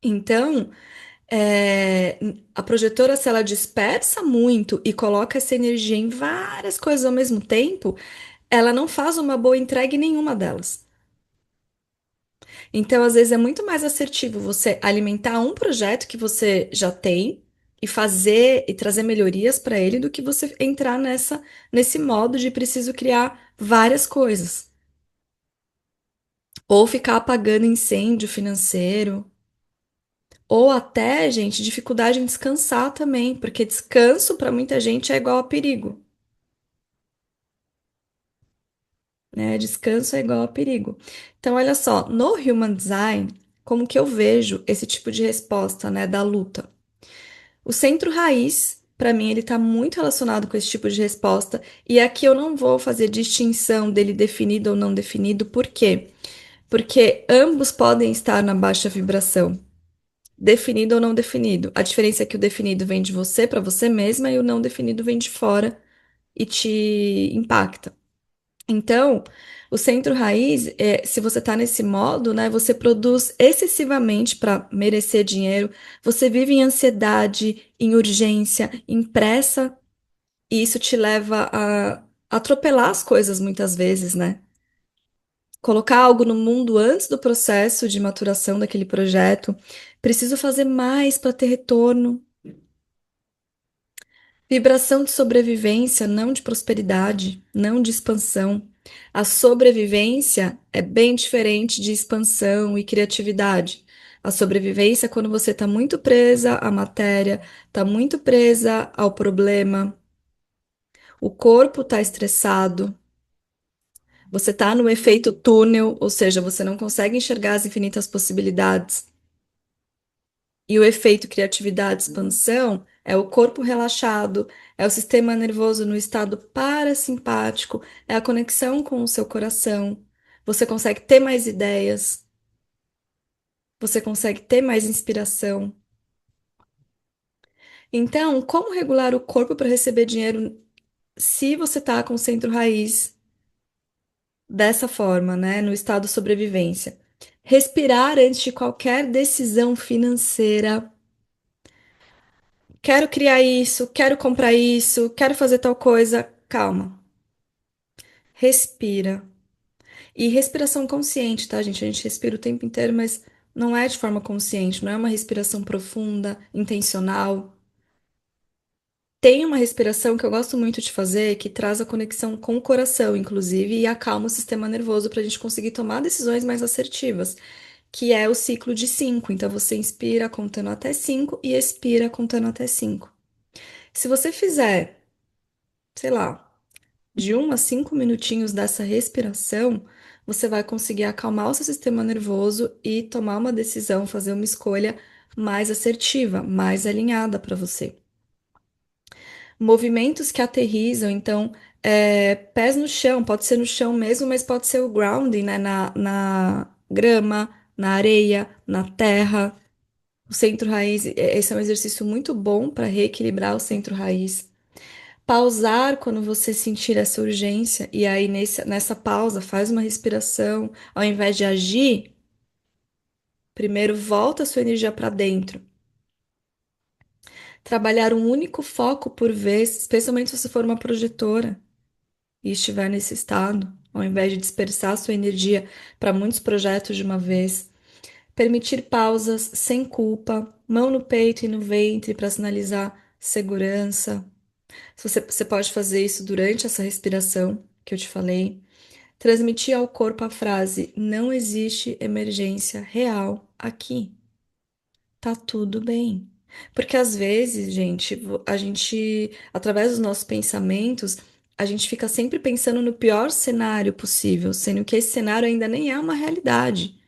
Então, a projetora, se ela dispersa muito e coloca essa energia em várias coisas ao mesmo tempo, ela não faz uma boa entrega em nenhuma delas. Então, às vezes, é muito mais assertivo você alimentar um projeto que você já tem e fazer e trazer melhorias para ele do que você entrar nesse modo de preciso criar várias coisas. Ou ficar apagando incêndio financeiro. Ou até, gente, dificuldade em descansar também, porque descanso para muita gente é igual a perigo, né? Descanso é igual a perigo. Então, olha só, no Human Design, como que eu vejo esse tipo de resposta, né, da luta? O centro raiz, para mim, ele está muito relacionado com esse tipo de resposta, e aqui eu não vou fazer distinção dele definido ou não definido, por quê? Porque ambos podem estar na baixa vibração. Definido ou não definido. A diferença é que o definido vem de você para você mesma e o não definido vem de fora e te impacta. Então, o centro raiz, se você está nesse modo, né, você produz excessivamente para merecer dinheiro, você vive em ansiedade, em urgência, em pressa, e isso te leva a atropelar as coisas muitas vezes, né? Colocar algo no mundo antes do processo de maturação daquele projeto. Preciso fazer mais para ter retorno. Vibração de sobrevivência, não de prosperidade, não de expansão. A sobrevivência é bem diferente de expansão e criatividade. A sobrevivência é quando você está muito presa à matéria, está muito presa ao problema, o corpo está estressado, Você está no efeito túnel, ou seja, você não consegue enxergar as infinitas possibilidades. E o efeito criatividade, expansão é o corpo relaxado, é o sistema nervoso no estado parasimpático, é a conexão com o seu coração. Você consegue ter mais ideias, você consegue ter mais inspiração. Então, como regular o corpo para receber dinheiro se você está com o centro raiz dessa forma, né, no estado sobrevivência? Respirar antes de qualquer decisão financeira. Quero criar isso, quero comprar isso, quero fazer tal coisa. Calma, respira. E respiração consciente, tá, gente? A gente respira o tempo inteiro, mas não é de forma consciente, não é uma respiração profunda, intencional. Tem uma respiração que eu gosto muito de fazer, que traz a conexão com o coração, inclusive, e acalma o sistema nervoso para a gente conseguir tomar decisões mais assertivas, que é o ciclo de 5. Então, você inspira contando até 5 e expira contando até 5. Se você fizer, sei lá, de 1 a 5 minutinhos dessa respiração, você vai conseguir acalmar o seu sistema nervoso e tomar uma decisão, fazer uma escolha mais assertiva, mais alinhada para você. Movimentos que aterrissam, então, pés no chão, pode ser no chão mesmo, mas pode ser o grounding, né? Na grama, na areia, na terra. O centro raiz, esse é um exercício muito bom para reequilibrar o centro raiz. Pausar quando você sentir essa urgência, e aí nessa pausa faz uma respiração, ao invés de agir, primeiro volta a sua energia para dentro. Trabalhar um único foco por vez, especialmente se você for uma projetora e estiver nesse estado, ao invés de dispersar sua energia para muitos projetos de uma vez. Permitir pausas sem culpa, mão no peito e no ventre para sinalizar segurança. Você pode fazer isso durante essa respiração que eu te falei. Transmitir ao corpo a frase: não existe emergência real aqui. Tá tudo bem. Porque às vezes, gente, a gente, através dos nossos pensamentos, a gente fica sempre pensando no pior cenário possível, sendo que esse cenário ainda nem é uma realidade.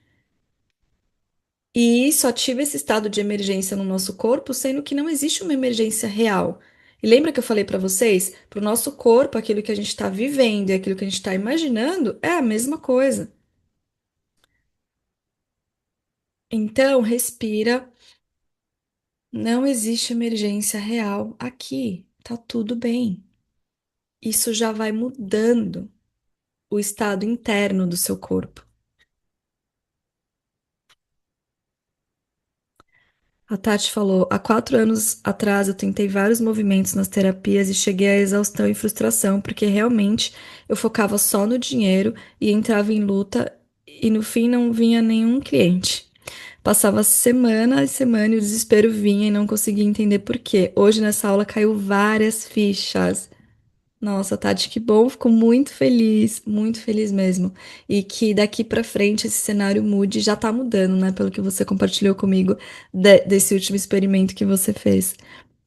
E isso ativa esse estado de emergência no nosso corpo, sendo que não existe uma emergência real. E lembra que eu falei para vocês? Para o nosso corpo, aquilo que a gente está vivendo e aquilo que a gente está imaginando é a mesma coisa. Então, respira. Não existe emergência real aqui. Tá tudo bem. Isso já vai mudando o estado interno do seu corpo. A Tati falou: há 4 anos atrás eu tentei vários movimentos nas terapias e cheguei à exaustão e frustração, porque realmente eu focava só no dinheiro e entrava em luta e no fim não vinha nenhum cliente. Passava semana e semana e o desespero vinha e não conseguia entender por quê. Hoje nessa aula caiu várias fichas. Nossa, Tati, que bom, fico muito feliz mesmo. E que daqui pra frente esse cenário mude, já tá mudando, né? Pelo que você compartilhou comigo desse último experimento que você fez.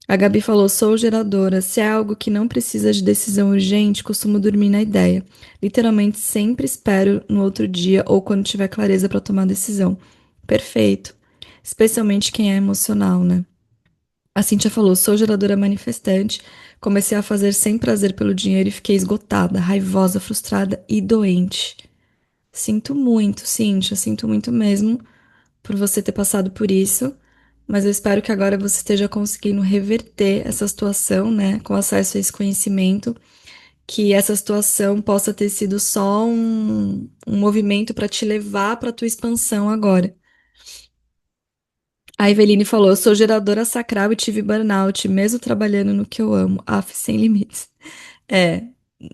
A Gabi falou: sou geradora. Se é algo que não precisa de decisão urgente, costumo dormir na ideia. Literalmente sempre espero no outro dia ou quando tiver clareza pra tomar decisão. Perfeito. Especialmente quem é emocional, né? A Cíntia falou: sou geradora manifestante. Comecei a fazer sem prazer pelo dinheiro e fiquei esgotada, raivosa, frustrada e doente. Sinto muito, Cíntia, sinto muito mesmo por você ter passado por isso. Mas eu espero que agora você esteja conseguindo reverter essa situação, né? Com acesso a esse conhecimento, que essa situação possa ter sido só um movimento para te levar para a tua expansão agora. A Eveline falou: eu sou geradora sacral e tive burnout, mesmo trabalhando no que eu amo. Af, sem limites. É,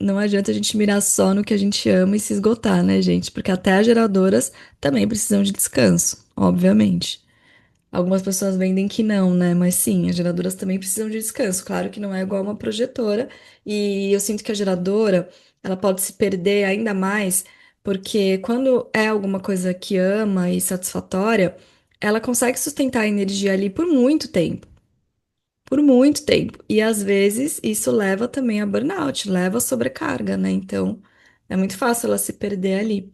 não adianta a gente mirar só no que a gente ama e se esgotar, né, gente? Porque até as geradoras também precisam de descanso, obviamente. Algumas pessoas vendem que não, né? Mas sim, as geradoras também precisam de descanso. Claro que não é igual uma projetora. E eu sinto que a geradora, ela pode se perder ainda mais, porque quando é alguma coisa que ama e satisfatória, ela consegue sustentar a energia ali por muito tempo. Por muito tempo. E às vezes isso leva também a burnout, leva a sobrecarga, né? Então, É muito fácil ela se perder ali.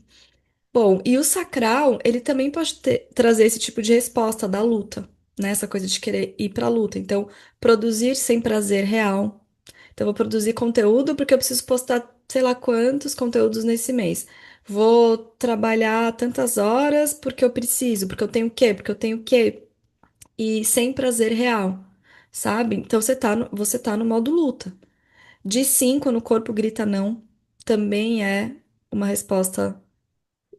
Bom, e o sacral, ele também pode trazer esse tipo de resposta da luta, né? Essa coisa de querer ir para a luta. Então, produzir sem prazer real. Então, eu vou produzir conteúdo porque eu preciso postar sei lá quantos conteúdos nesse mês. Vou trabalhar tantas horas porque eu preciso, porque eu tenho o quê? Porque eu tenho o quê? E sem prazer real, sabe? Então, você tá no modo luta. De sim, quando o corpo grita não, também é uma resposta,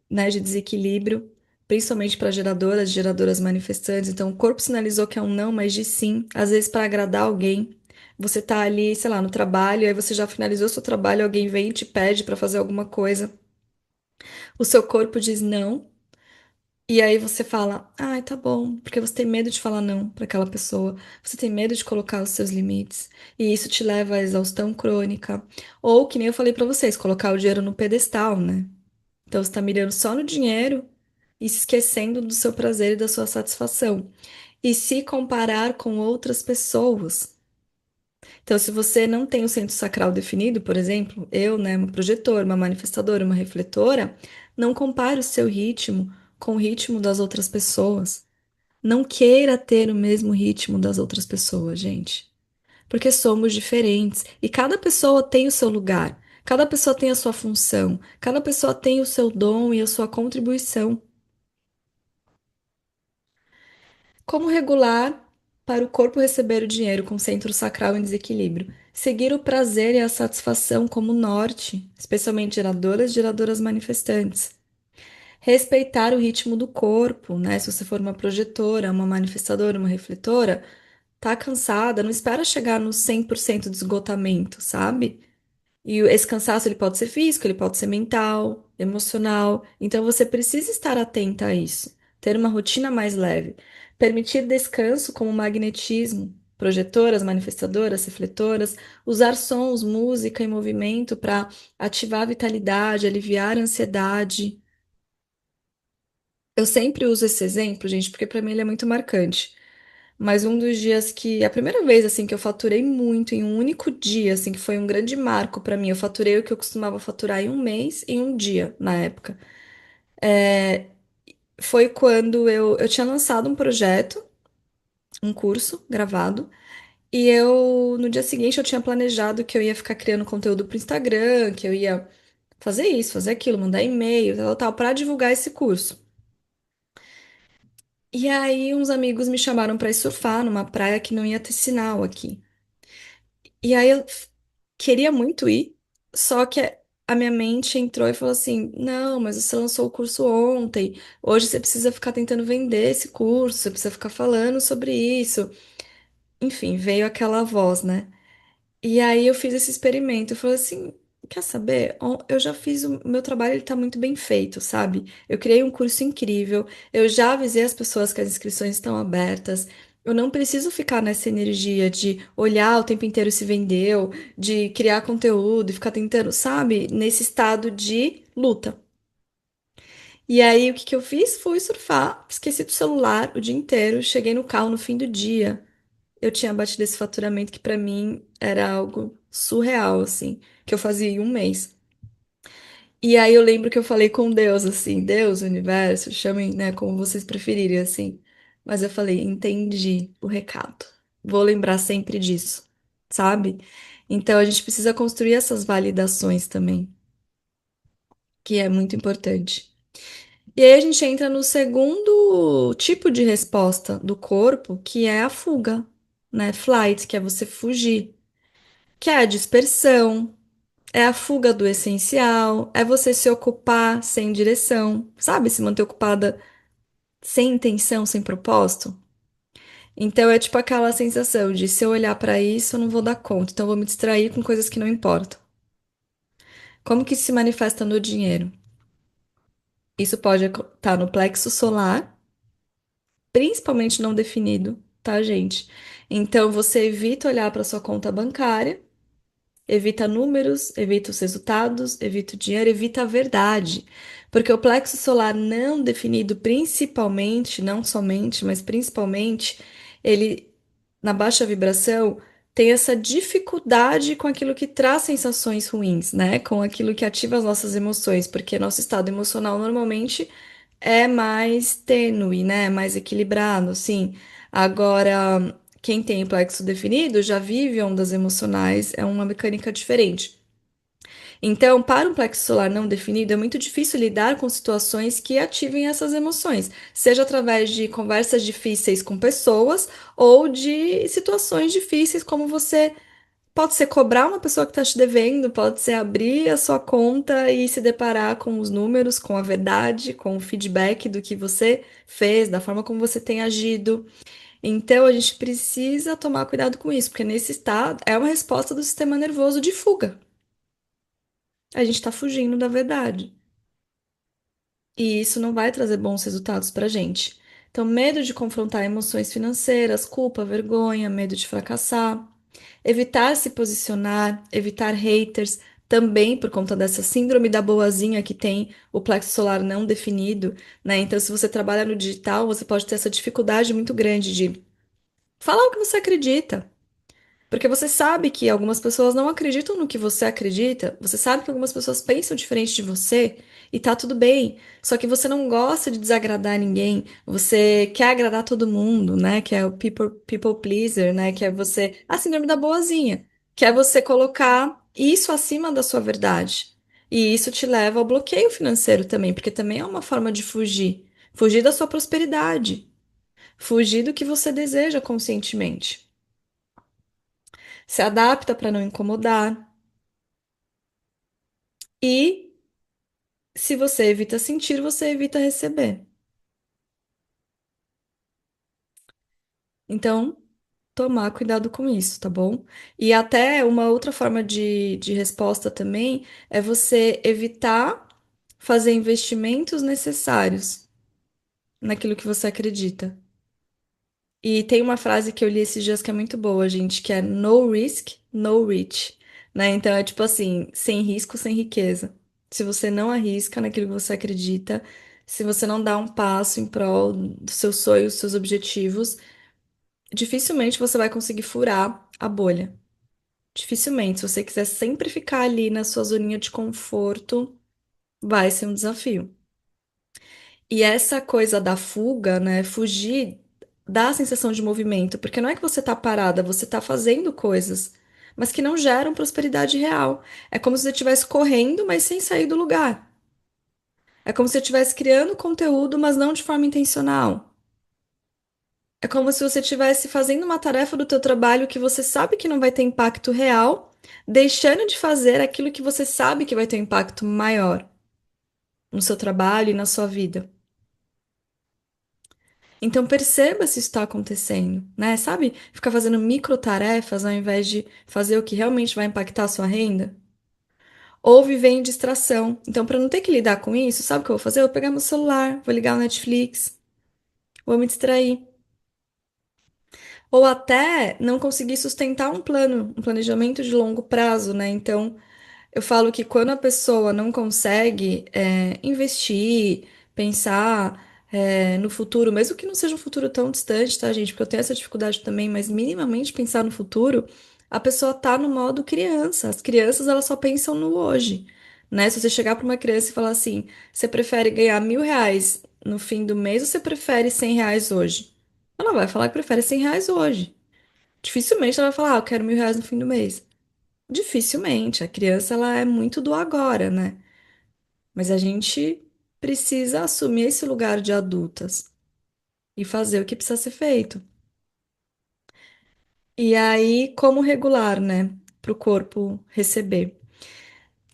né, de desequilíbrio, principalmente para geradoras manifestantes. Então, o corpo sinalizou que é um não, mas de sim, às vezes para agradar alguém. Você tá ali, sei lá, no trabalho, aí você já finalizou seu trabalho, alguém vem e te pede para fazer alguma coisa. O seu corpo diz não, e aí você fala: "Ai, tá bom", porque você tem medo de falar não para aquela pessoa. Você tem medo de colocar os seus limites, e isso te leva à exaustão crônica, ou que nem eu falei para vocês, colocar o dinheiro no pedestal, né? Então você está mirando só no dinheiro e se esquecendo do seu prazer e da sua satisfação. E se comparar com outras pessoas. Então, se você não tem o centro sacral definido, por exemplo, eu, né, uma projetora, uma manifestadora, uma refletora, não compare o seu ritmo com o ritmo das outras pessoas. Não queira ter o mesmo ritmo das outras pessoas, gente. Porque somos diferentes e cada pessoa tem o seu lugar. Cada pessoa tem a sua função, cada pessoa tem o seu dom e a sua contribuição. Como regular para o corpo receber o dinheiro com o centro sacral em desequilíbrio? Seguir o prazer e a satisfação como norte, especialmente geradoras manifestantes. Respeitar o ritmo do corpo, né? Se você for uma projetora, uma manifestadora, uma refletora, tá cansada, não espera chegar no 100% de esgotamento, sabe? E esse cansaço ele pode ser físico, ele pode ser mental, emocional. Então você precisa estar atenta a isso. Ter uma rotina mais leve. Permitir descanso como magnetismo, projetoras, manifestadoras, refletoras, usar sons, música e movimento para ativar a vitalidade, aliviar a ansiedade. Eu sempre uso esse exemplo, gente, porque para mim ele é muito marcante. Mas um dos dias que, a primeira vez assim que eu faturei muito em um único dia, assim, que foi um grande marco pra mim, eu faturei o que eu costumava faturar em um mês, em um dia, na época. Foi quando eu tinha lançado um projeto, um curso gravado, e eu, no dia seguinte, eu tinha planejado que eu ia ficar criando conteúdo pro Instagram, que eu ia fazer isso, fazer aquilo, mandar e-mail, tal, tal, para divulgar esse curso. E aí, uns amigos me chamaram para ir surfar numa praia que não ia ter sinal aqui. E aí eu queria muito ir, só que a minha mente entrou e falou assim: não, mas você lançou o curso ontem, hoje você precisa ficar tentando vender esse curso, você precisa ficar falando sobre isso. Enfim, veio aquela voz, né? E aí eu fiz esse experimento. Eu falei assim, quer saber? Eu já fiz o meu trabalho, ele tá muito bem feito, sabe? Eu criei um curso incrível. Eu já avisei as pessoas que as inscrições estão abertas. Eu não preciso ficar nessa energia de olhar o tempo inteiro se vendeu, de criar conteúdo e ficar tentando, sabe? Nesse estado de luta. E aí, o que que eu fiz? Fui surfar, esqueci do celular o dia inteiro, cheguei no carro no fim do dia eu tinha batido esse faturamento que pra mim era algo surreal, assim, que eu fazia em um mês. E aí eu lembro que eu falei com Deus, assim, Deus, universo, chamem, né, como vocês preferirem, assim. Mas eu falei, entendi o recado. Vou lembrar sempre disso, sabe? Então a gente precisa construir essas validações também, que é muito importante. E aí a gente entra no segundo tipo de resposta do corpo, que é a fuga, né? Flight, que é você fugir. Que é a dispersão, é a fuga do essencial, é você se ocupar sem direção, sabe? Se manter ocupada sem intenção, sem propósito. Então é tipo aquela sensação de se eu olhar para isso, eu não vou dar conta, então eu vou me distrair com coisas que não importam. Como que isso se manifesta no dinheiro? Isso pode estar no plexo solar, principalmente não definido, tá, gente? Então você evita olhar para sua conta bancária. Evita números, evita os resultados, evita o dinheiro, evita a verdade. Porque o plexo solar não definido, principalmente, não somente, mas principalmente, ele, na baixa vibração, tem essa dificuldade com aquilo que traz sensações ruins, né? Com aquilo que ativa as nossas emoções, porque nosso estado emocional normalmente é mais tênue, né? Mais equilibrado, sim. Agora, quem tem o plexo definido já vive ondas emocionais, é uma mecânica diferente. Então, para um plexo solar não definido, é muito difícil lidar com situações que ativem essas emoções, seja através de conversas difíceis com pessoas ou de situações difíceis, como você pode ser cobrar uma pessoa que está te devendo, pode ser abrir a sua conta e se deparar com os números, com a verdade, com o feedback do que você fez, da forma como você tem agido. Então, a gente precisa tomar cuidado com isso, porque nesse estado é uma resposta do sistema nervoso de fuga. A gente está fugindo da verdade. E isso não vai trazer bons resultados para a gente. Então, medo de confrontar emoções financeiras, culpa, vergonha, medo de fracassar, evitar se posicionar, evitar haters, também por conta dessa síndrome da boazinha que tem o plexo solar não definido, né? Então, se você trabalha no digital, você pode ter essa dificuldade muito grande de falar o que você acredita. Porque você sabe que algumas pessoas não acreditam no que você acredita, você sabe que algumas pessoas pensam diferente de você e tá tudo bem. Só que você não gosta de desagradar ninguém, você quer agradar todo mundo, né? Que é o people pleaser, né? Que é você. A síndrome da boazinha, que é você colocar isso acima da sua verdade. E isso te leva ao bloqueio financeiro também, porque também é uma forma de fugir. Fugir da sua prosperidade, fugir do que você deseja conscientemente. Se adapta para não incomodar. E se você evita sentir, você evita receber. Então, tomar cuidado com isso, tá bom? E até uma outra forma de resposta também é você evitar fazer investimentos necessários naquilo que você acredita. E tem uma frase que eu li esses dias que é muito boa, gente, que é no risk, no rich, né? Então é tipo assim, sem risco, sem riqueza. Se você não arrisca naquilo que você acredita, se você não dá um passo em prol dos seus sonhos, dos seus objetivos, dificilmente você vai conseguir furar a bolha. Dificilmente. Se você quiser sempre ficar ali na sua zoninha de conforto, vai ser um desafio. E essa coisa da fuga, né? Fugir dá a sensação de movimento, porque não é que você tá parada, você tá fazendo coisas, mas que não geram prosperidade real. É como se você estivesse correndo, mas sem sair do lugar. É como se você estivesse criando conteúdo, mas não de forma intencional. É como se você estivesse fazendo uma tarefa do teu trabalho que você sabe que não vai ter impacto real, deixando de fazer aquilo que você sabe que vai ter um impacto maior no seu trabalho e na sua vida. Então perceba se isso está acontecendo, né? Sabe? Ficar fazendo micro tarefas ao invés de fazer o que realmente vai impactar a sua renda. Ou viver em distração. Então, para não ter que lidar com isso, sabe o que eu vou fazer? Eu vou pegar meu celular, vou ligar o Netflix, vou me distrair. Ou até não conseguir sustentar um plano, um planejamento de longo prazo, né? Então, eu falo que quando a pessoa não consegue investir, pensar no futuro, mesmo que não seja um futuro tão distante, tá, gente? Porque eu tenho essa dificuldade também, mas minimamente pensar no futuro, a pessoa tá no modo criança. As crianças, elas só pensam no hoje, né? Se você chegar para uma criança e falar assim, você prefere ganhar R$ 1.000 no fim do mês ou você prefere R$ 100 hoje? Ela vai falar que prefere R$ 100 hoje. Dificilmente ela vai falar, eu quero R$ 1.000 no fim do mês. Dificilmente. A criança, ela é muito do agora, né? Mas a gente precisa assumir esse lugar de adultas e fazer o que precisa ser feito. E aí, como regular, né? Para o corpo receber.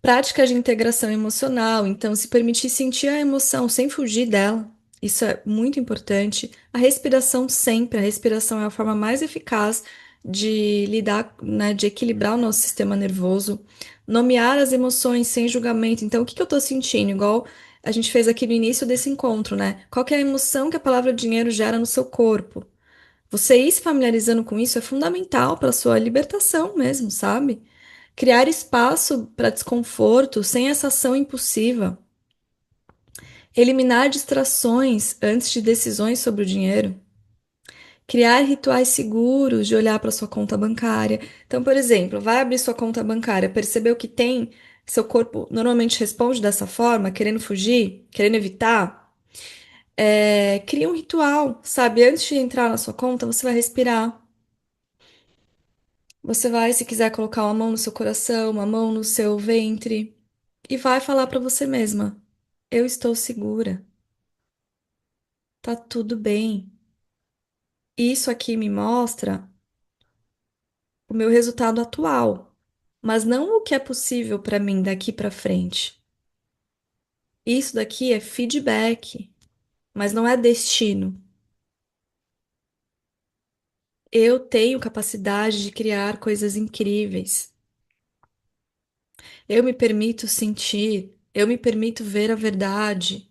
Prática de integração emocional, então se permitir sentir a emoção sem fugir dela, isso é muito importante. A respiração sempre, a respiração é a forma mais eficaz de lidar, né, de equilibrar o nosso sistema nervoso. Nomear as emoções sem julgamento. Então, o que que eu tô sentindo? Igual a gente fez aqui no início desse encontro, né? Qual que é a emoção que a palavra dinheiro gera no seu corpo? Você ir se familiarizando com isso é fundamental para sua libertação mesmo, sabe? Criar espaço para desconforto sem essa ação impulsiva. Eliminar distrações antes de decisões sobre o dinheiro. Criar rituais seguros de olhar para sua conta bancária. Então, por exemplo, vai abrir sua conta bancária, percebeu que tem, seu corpo normalmente responde dessa forma, querendo fugir, querendo evitar. Cria um ritual, sabe? Antes de entrar na sua conta, você vai respirar. Você vai, se quiser, colocar uma mão no seu coração, uma mão no seu ventre e vai falar para você mesma: eu estou segura, tá tudo bem. Isso aqui me mostra o meu resultado atual, mas não o que é possível para mim daqui para frente. Isso daqui é feedback, mas não é destino. Eu tenho capacidade de criar coisas incríveis. Eu me permito sentir, eu me permito ver a verdade.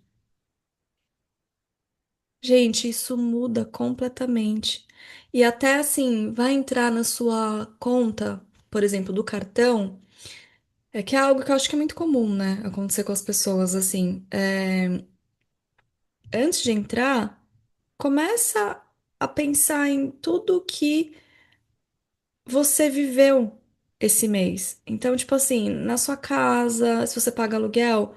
Gente, isso muda completamente. E até assim, vai entrar na sua conta, por exemplo, do cartão, que é algo que eu acho que é muito comum, né? Acontecer com as pessoas, assim. Antes de entrar, começa a pensar em tudo que você viveu esse mês. Então, tipo assim, na sua casa, se você paga aluguel.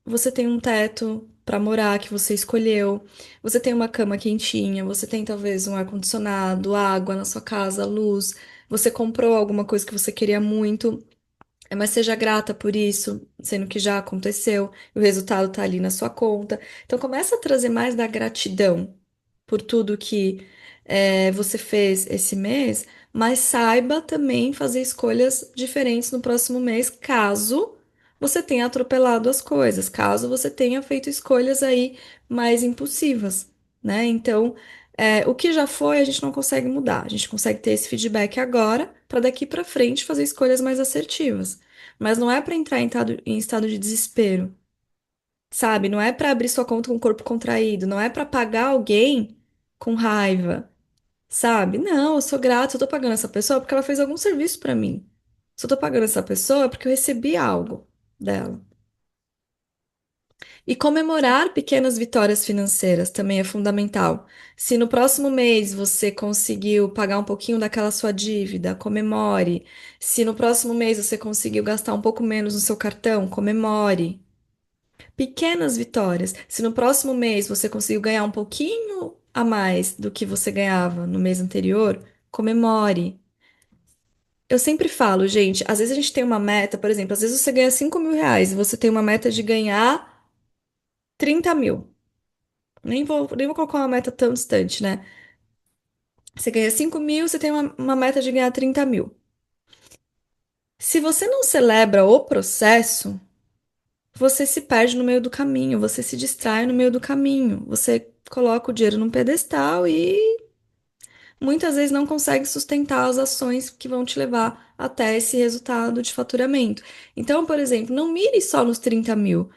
Você tem um teto para morar que você escolheu, você tem uma cama quentinha, você tem talvez um ar-condicionado, água na sua casa, luz, você comprou alguma coisa que você queria muito, mas seja grata por isso, sendo que já aconteceu, e o resultado tá ali na sua conta. Então começa a trazer mais da gratidão por tudo que você fez esse mês, mas saiba também fazer escolhas diferentes no próximo mês, caso você tenha atropelado as coisas, caso você tenha feito escolhas aí mais impulsivas, né? Então, o que já foi, a gente não consegue mudar. A gente consegue ter esse feedback agora, para daqui para frente fazer escolhas mais assertivas. Mas não é para entrar em estado de desespero, sabe? Não é para abrir sua conta com o corpo contraído, não é para pagar alguém com raiva, sabe? Não, eu sou grata, eu tô pagando essa pessoa porque ela fez algum serviço para mim. Se eu tô pagando essa pessoa é porque eu recebi algo dela. E comemorar pequenas vitórias financeiras também é fundamental. Se no próximo mês você conseguiu pagar um pouquinho daquela sua dívida, comemore. Se no próximo mês você conseguiu gastar um pouco menos no seu cartão, comemore. Pequenas vitórias. Se no próximo mês você conseguiu ganhar um pouquinho a mais do que você ganhava no mês anterior, comemore. Eu sempre falo, gente, às vezes a gente tem uma meta, por exemplo, às vezes você ganha R$ 5.000 e você tem uma meta de ganhar 30.000. Nem vou colocar uma meta tão distante, né? Você ganha 5.000, você tem uma meta de ganhar 30.000. Se você não celebra o processo, você se perde no meio do caminho, você se distrai no meio do caminho, você coloca o dinheiro num pedestal e muitas vezes não consegue sustentar as ações que vão te levar até esse resultado de faturamento. Então, por exemplo, não mire só nos 30.000.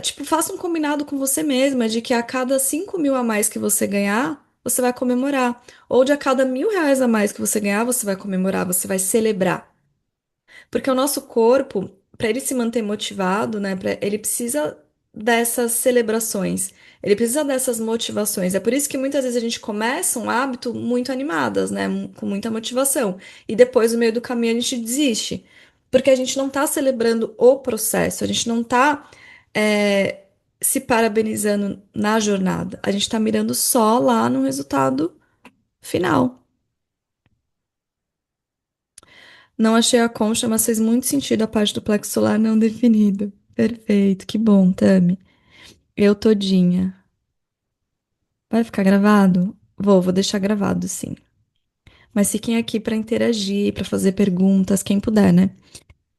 Tipo, faça um combinado com você mesma de que a cada 5.000 a mais que você ganhar, você vai comemorar. Ou de a cada R$ 1.000 a mais que você ganhar, você vai comemorar, você vai celebrar. Porque o nosso corpo, para ele se manter motivado, né, ele precisa dessas celebrações, ele precisa dessas motivações. É por isso que muitas vezes a gente começa um hábito muito animadas, né, com muita motivação, e depois no meio do caminho a gente desiste, porque a gente não está celebrando o processo, a gente não está se parabenizando na jornada, a gente está mirando só lá no resultado final. Não achei a concha, mas fez muito sentido a parte do plexo solar não definido. Perfeito, que bom, Tami. Eu todinha. Vai ficar gravado? Vou deixar gravado, sim. Mas fiquem aqui para interagir, para fazer perguntas, quem puder, né?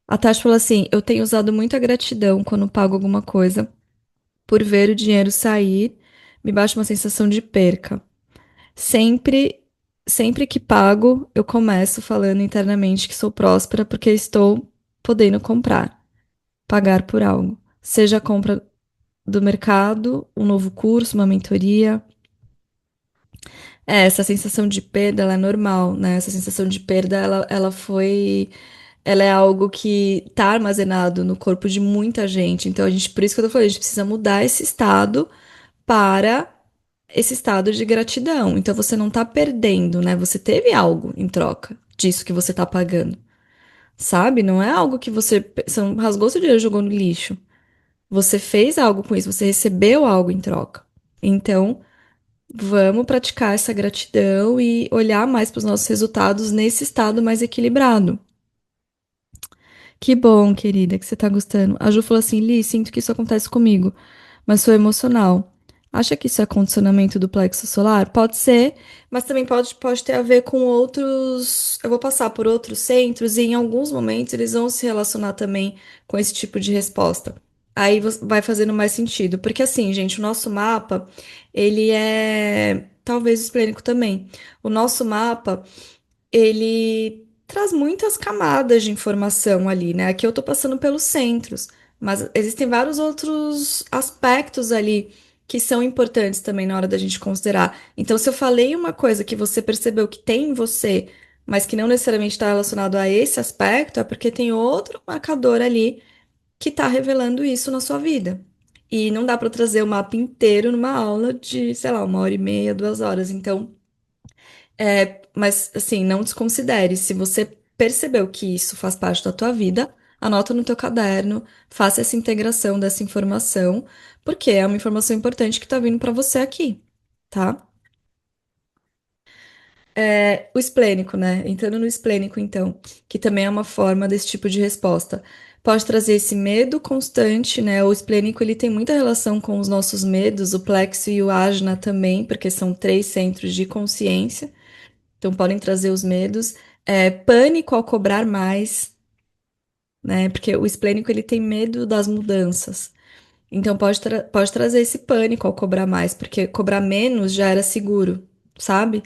A Tati falou assim: eu tenho usado muita gratidão quando pago alguma coisa, por ver o dinheiro sair, me bate uma sensação de perca. Sempre, sempre que pago, eu começo falando internamente que sou próspera porque estou podendo comprar. Pagar por algo. Seja a compra do mercado, um novo curso, uma mentoria. Essa sensação de perda, ela é normal, né? Essa sensação de perda, ela é algo que tá armazenado no corpo de muita gente. Então, por isso que eu tô falando, a gente precisa mudar esse estado para esse estado de gratidão. Então você não tá perdendo, né? Você teve algo em troca disso que você tá pagando, sabe? Não é algo que você não rasgou seu dinheiro e jogou no lixo. Você fez algo com isso, você recebeu algo em troca. Então, vamos praticar essa gratidão e olhar mais para os nossos resultados nesse estado mais equilibrado. Que bom, querida, que você tá gostando. A Ju falou assim: Li, sinto que isso acontece comigo, mas sou emocional. Acha que isso é condicionamento do plexo solar? Pode ser, mas também pode ter a ver com outros. Eu vou passar por outros centros e em alguns momentos eles vão se relacionar também com esse tipo de resposta. Aí vai fazendo mais sentido. Porque assim, gente, o nosso mapa, ele é. Talvez o esplênico também. O nosso mapa ele traz muitas camadas de informação ali, né? Aqui eu tô passando pelos centros, mas existem vários outros aspectos ali que são importantes também na hora da gente considerar. Então, se eu falei uma coisa que você percebeu que tem em você, mas que não necessariamente está relacionado a esse aspecto, é porque tem outro marcador ali que está revelando isso na sua vida. E não dá para trazer o mapa inteiro numa aula de, sei lá, 1 hora e meia, 2 horas. Então, mas assim, não desconsidere. Se você percebeu que isso faz parte da tua vida, anota no teu caderno, faça essa integração dessa informação, porque é uma informação importante que tá vindo para você aqui, tá? O esplênico, né? Entrando no esplênico, então, que também é uma forma desse tipo de resposta. Pode trazer esse medo constante, né? O esplênico, ele tem muita relação com os nossos medos, o plexo e o ajna também, porque são três centros de consciência. Então, podem trazer os medos. Pânico ao cobrar mais, né? Porque o esplênico ele tem medo das mudanças. Então, pode trazer esse pânico ao cobrar mais, porque cobrar menos já era seguro, sabe?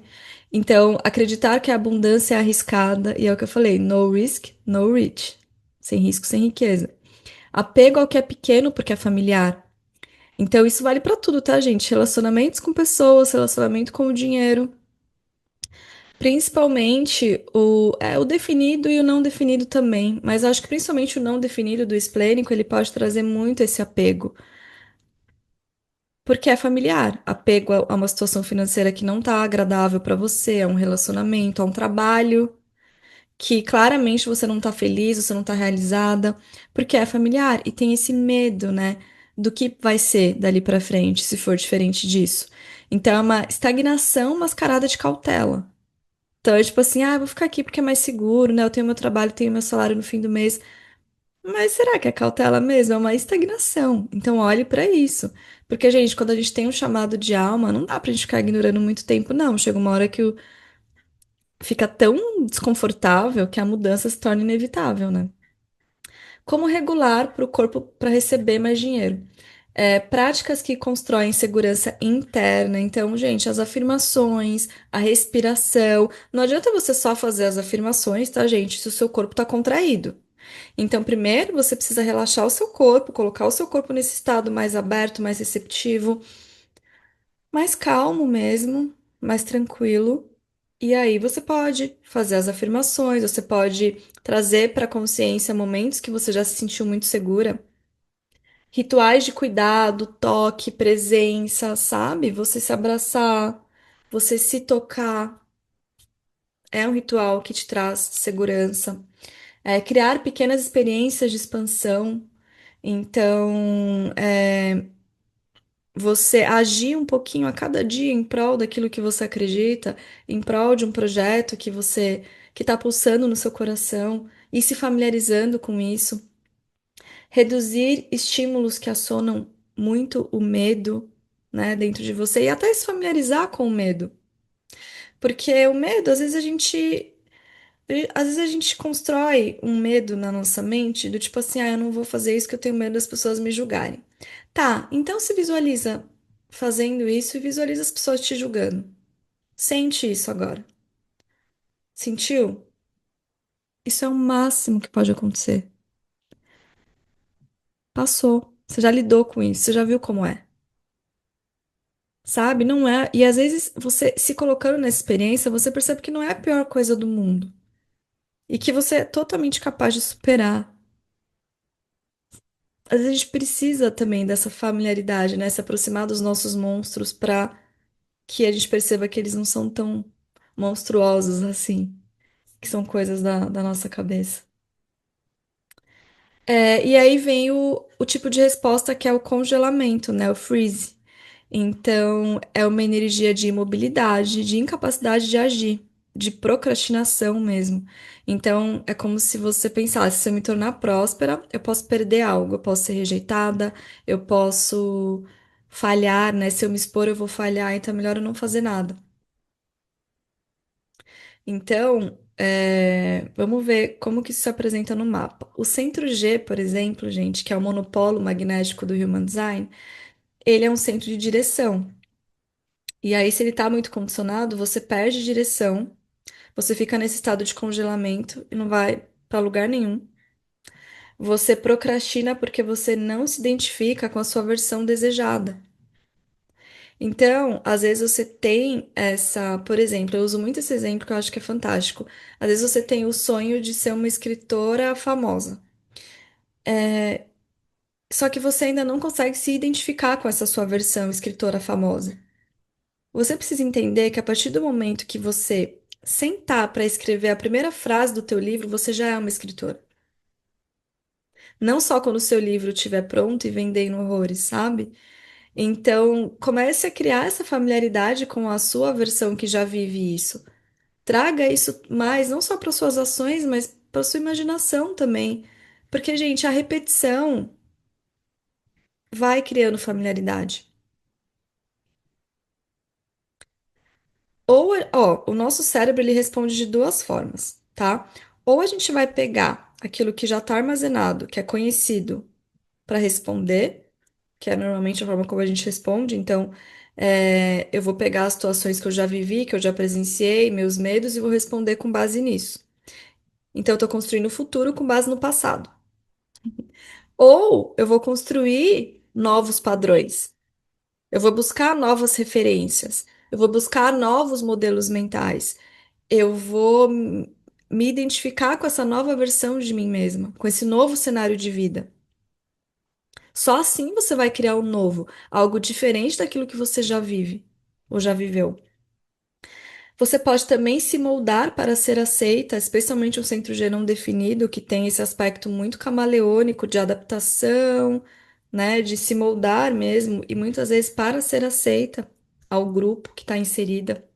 Então, acreditar que a abundância é arriscada, e é o que eu falei: no risk, no rich. Sem risco, sem riqueza. Apego ao que é pequeno, porque é familiar. Então, isso vale pra tudo, tá, gente? Relacionamentos com pessoas, relacionamento com o dinheiro. Principalmente o definido e o não definido também, mas acho que principalmente o não definido do esplênico, ele pode trazer muito esse apego, porque é familiar. Apego a uma situação financeira que não tá agradável para você, a um relacionamento, a um trabalho que claramente você não tá feliz, você não tá realizada, porque é familiar e tem esse medo, né, do que vai ser dali para frente, se for diferente disso. Então é uma estagnação mascarada de cautela. Então, é tipo assim, vou ficar aqui porque é mais seguro, né? Eu tenho meu trabalho, tenho meu salário no fim do mês. Mas será que é cautela mesmo? É uma estagnação. Então, olhe para isso. Porque, gente, quando a gente tem um chamado de alma, não dá pra gente ficar ignorando muito tempo, não. Chega uma hora que fica tão desconfortável que a mudança se torna inevitável, né? Como regular para o corpo para receber mais dinheiro? Práticas que constroem segurança interna. Então, gente, as afirmações, a respiração. Não adianta você só fazer as afirmações, tá, gente? Se o seu corpo está contraído. Então, primeiro você precisa relaxar o seu corpo, colocar o seu corpo nesse estado mais aberto, mais receptivo, mais calmo mesmo, mais tranquilo. E aí você pode fazer as afirmações, você pode trazer para a consciência momentos que você já se sentiu muito segura. Rituais de cuidado, toque, presença, sabe? Você se abraçar, você se tocar, é um ritual que te traz segurança. Criar pequenas experiências de expansão. Então, você agir um pouquinho a cada dia em prol daquilo que você acredita, em prol de um projeto que está pulsando no seu coração e se familiarizando com isso. Reduzir estímulos que acionam muito o medo, né, dentro de você e até se familiarizar com o medo. Porque o medo, às vezes a gente constrói um medo na nossa mente do tipo assim, eu não vou fazer isso que eu tenho medo das pessoas me julgarem. Tá, então se visualiza fazendo isso e visualiza as pessoas te julgando. Sente isso agora. Sentiu? Isso é o máximo que pode acontecer. Passou. Você já lidou com isso, você já viu como é. Sabe? Não é. E às vezes você se colocando nessa experiência, você percebe que não é a pior coisa do mundo. E que você é totalmente capaz de superar. Às vezes a gente precisa também dessa familiaridade, né? Se aproximar dos nossos monstros para que a gente perceba que eles não são tão monstruosos assim, que são coisas da nossa cabeça. E aí vem o tipo de resposta que é o congelamento, né? O freeze. Então, é uma energia de imobilidade, de incapacidade de agir, de procrastinação mesmo. Então, é como se você pensasse: se eu me tornar próspera, eu posso perder algo, eu posso ser rejeitada, eu posso falhar, né? Se eu me expor, eu vou falhar, então é melhor eu não fazer nada. Então, vamos ver como que isso se apresenta no mapa. O centro G, por exemplo, gente, que é o monopolo magnético do Human Design, ele é um centro de direção. E aí, se ele está muito condicionado, você perde direção, você fica nesse estado de congelamento e não vai para lugar nenhum. Você procrastina porque você não se identifica com a sua versão desejada. Então, às vezes você tem essa, por exemplo, eu uso muito esse exemplo que eu acho que é fantástico. Às vezes você tem o sonho de ser uma escritora famosa, só que você ainda não consegue se identificar com essa sua versão escritora famosa. Você precisa entender que a partir do momento que você sentar para escrever a primeira frase do teu livro, você já é uma escritora. Não só quando o seu livro estiver pronto e vendendo horrores, sabe? Então, comece a criar essa familiaridade com a sua versão que já vive isso. Traga isso mais, não só para suas ações, mas para sua imaginação também. Porque, gente, a repetição vai criando familiaridade. Ou, ó, o nosso cérebro ele responde de duas formas, tá? Ou a gente vai pegar aquilo que já está armazenado, que é conhecido, para responder, que é normalmente a forma como a gente responde. Então, eu vou pegar as situações que eu já vivi, que eu já presenciei, meus medos, e vou responder com base nisso. Então, eu estou construindo o futuro com base no passado. Ou eu vou construir novos padrões. Eu vou buscar novas referências. Eu vou buscar novos modelos mentais. Eu vou me identificar com essa nova versão de mim mesma, com esse novo cenário de vida. Só assim você vai criar um novo, algo diferente daquilo que você já vive ou já viveu. Você pode também se moldar para ser aceita, especialmente um centro G não definido, que tem esse aspecto muito camaleônico de adaptação, né, de se moldar mesmo, e muitas vezes para ser aceita ao grupo que está inserida.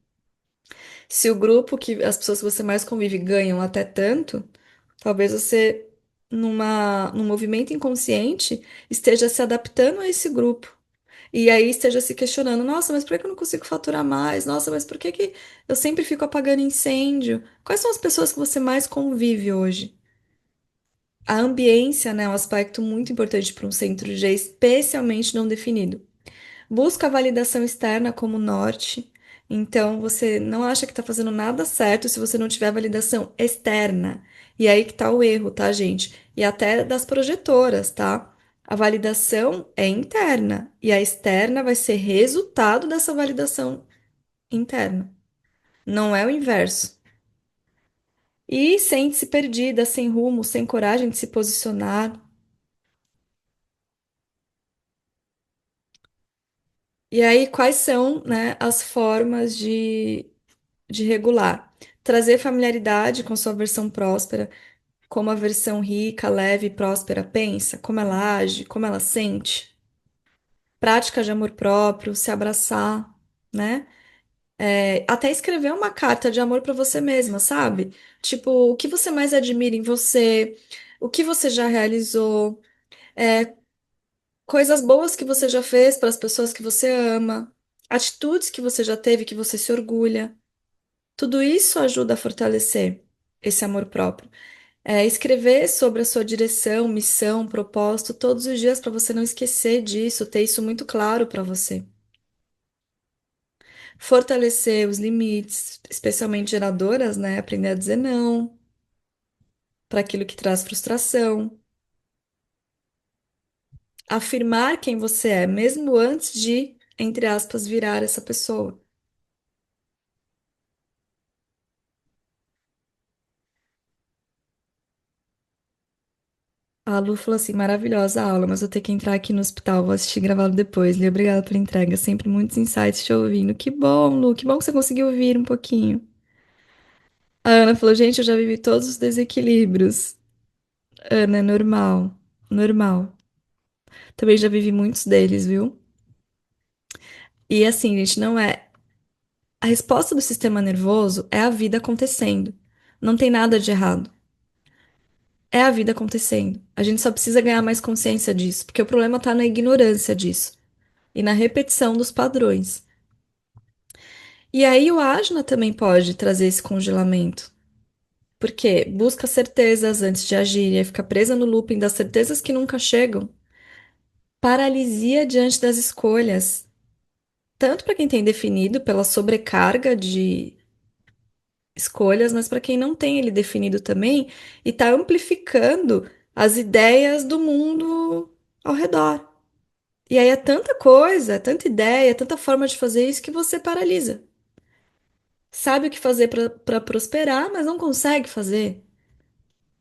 Se o grupo que as pessoas que você mais convive ganham até tanto, talvez você, num movimento inconsciente, esteja se adaptando a esse grupo. E aí esteja se questionando: nossa, mas por que eu não consigo faturar mais? Nossa, mas por que que eu sempre fico apagando incêndio? Quais são as pessoas que você mais convive hoje? A ambiência, né, é um aspecto muito importante para um centro G, especialmente não definido. Busca a validação externa como norte. Então, você não acha que está fazendo nada certo se você não tiver validação externa. E aí que tá o erro, tá, gente? E até das projetoras, tá? A validação é interna e a externa vai ser resultado dessa validação interna. Não é o inverso. E sente-se perdida, sem rumo, sem coragem de se posicionar. E aí, quais são, né, as formas de regular? Trazer familiaridade com sua versão próspera, como a versão rica, leve e próspera pensa, como ela age, como ela sente. Prática de amor próprio, se abraçar, né? Até escrever uma carta de amor para você mesma, sabe? Tipo, o que você mais admira em você, o que você já realizou, é, coisas boas que você já fez para as pessoas que você ama, atitudes que você já teve que você se orgulha. Tudo isso ajuda a fortalecer esse amor próprio. Escrever sobre a sua direção, missão, propósito todos os dias para você não esquecer disso, ter isso muito claro para você. Fortalecer os limites, especialmente geradoras, né? Aprender a dizer não para aquilo que traz frustração. Afirmar quem você é, mesmo antes de, entre aspas, virar essa pessoa. A Lu falou assim, maravilhosa a aula, mas vou ter que entrar aqui no hospital, vou assistir gravado depois. Li, obrigada pela entrega, sempre muitos insights te ouvindo. Que bom, Lu, que bom que você conseguiu ouvir um pouquinho. A Ana falou, gente, eu já vivi todos os desequilíbrios. Ana, é normal, normal. Também já vivi muitos deles, viu? E assim, gente, não é. A resposta do sistema nervoso é a vida acontecendo. Não tem nada de errado. É a vida acontecendo. A gente só precisa ganhar mais consciência disso, porque o problema tá na ignorância disso e na repetição dos padrões. E aí o asna também pode trazer esse congelamento, porque busca certezas antes de agir, e aí fica presa no looping das certezas que nunca chegam. Paralisia diante das escolhas, tanto para quem tem definido pela sobrecarga de escolhas, mas para quem não tem ele definido também e está amplificando as ideias do mundo ao redor. E aí é tanta coisa, é tanta ideia, é tanta forma de fazer isso que você paralisa. Sabe o que fazer para prosperar, mas não consegue fazer.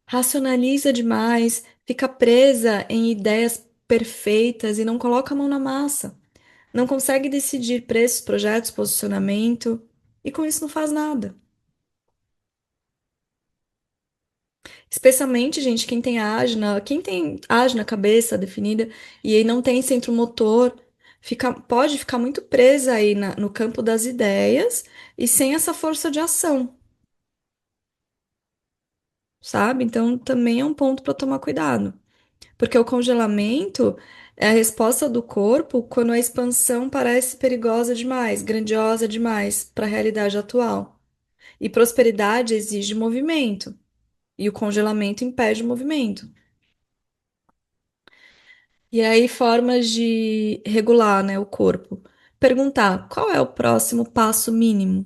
Racionaliza demais, fica presa em ideias perfeitas e não coloca a mão na massa. Não consegue decidir preços, projetos, posicionamento e com isso não faz nada. Especialmente, gente, quem tem ágina, cabeça definida e aí não tem centro motor, pode ficar muito presa aí no campo das ideias e sem essa força de ação, sabe? Então também é um ponto para tomar cuidado, porque o congelamento é a resposta do corpo quando a expansão parece perigosa demais, grandiosa demais para a realidade atual. E prosperidade exige movimento, e o congelamento impede o movimento. E aí, formas de regular, né, o corpo. Perguntar qual é o próximo passo mínimo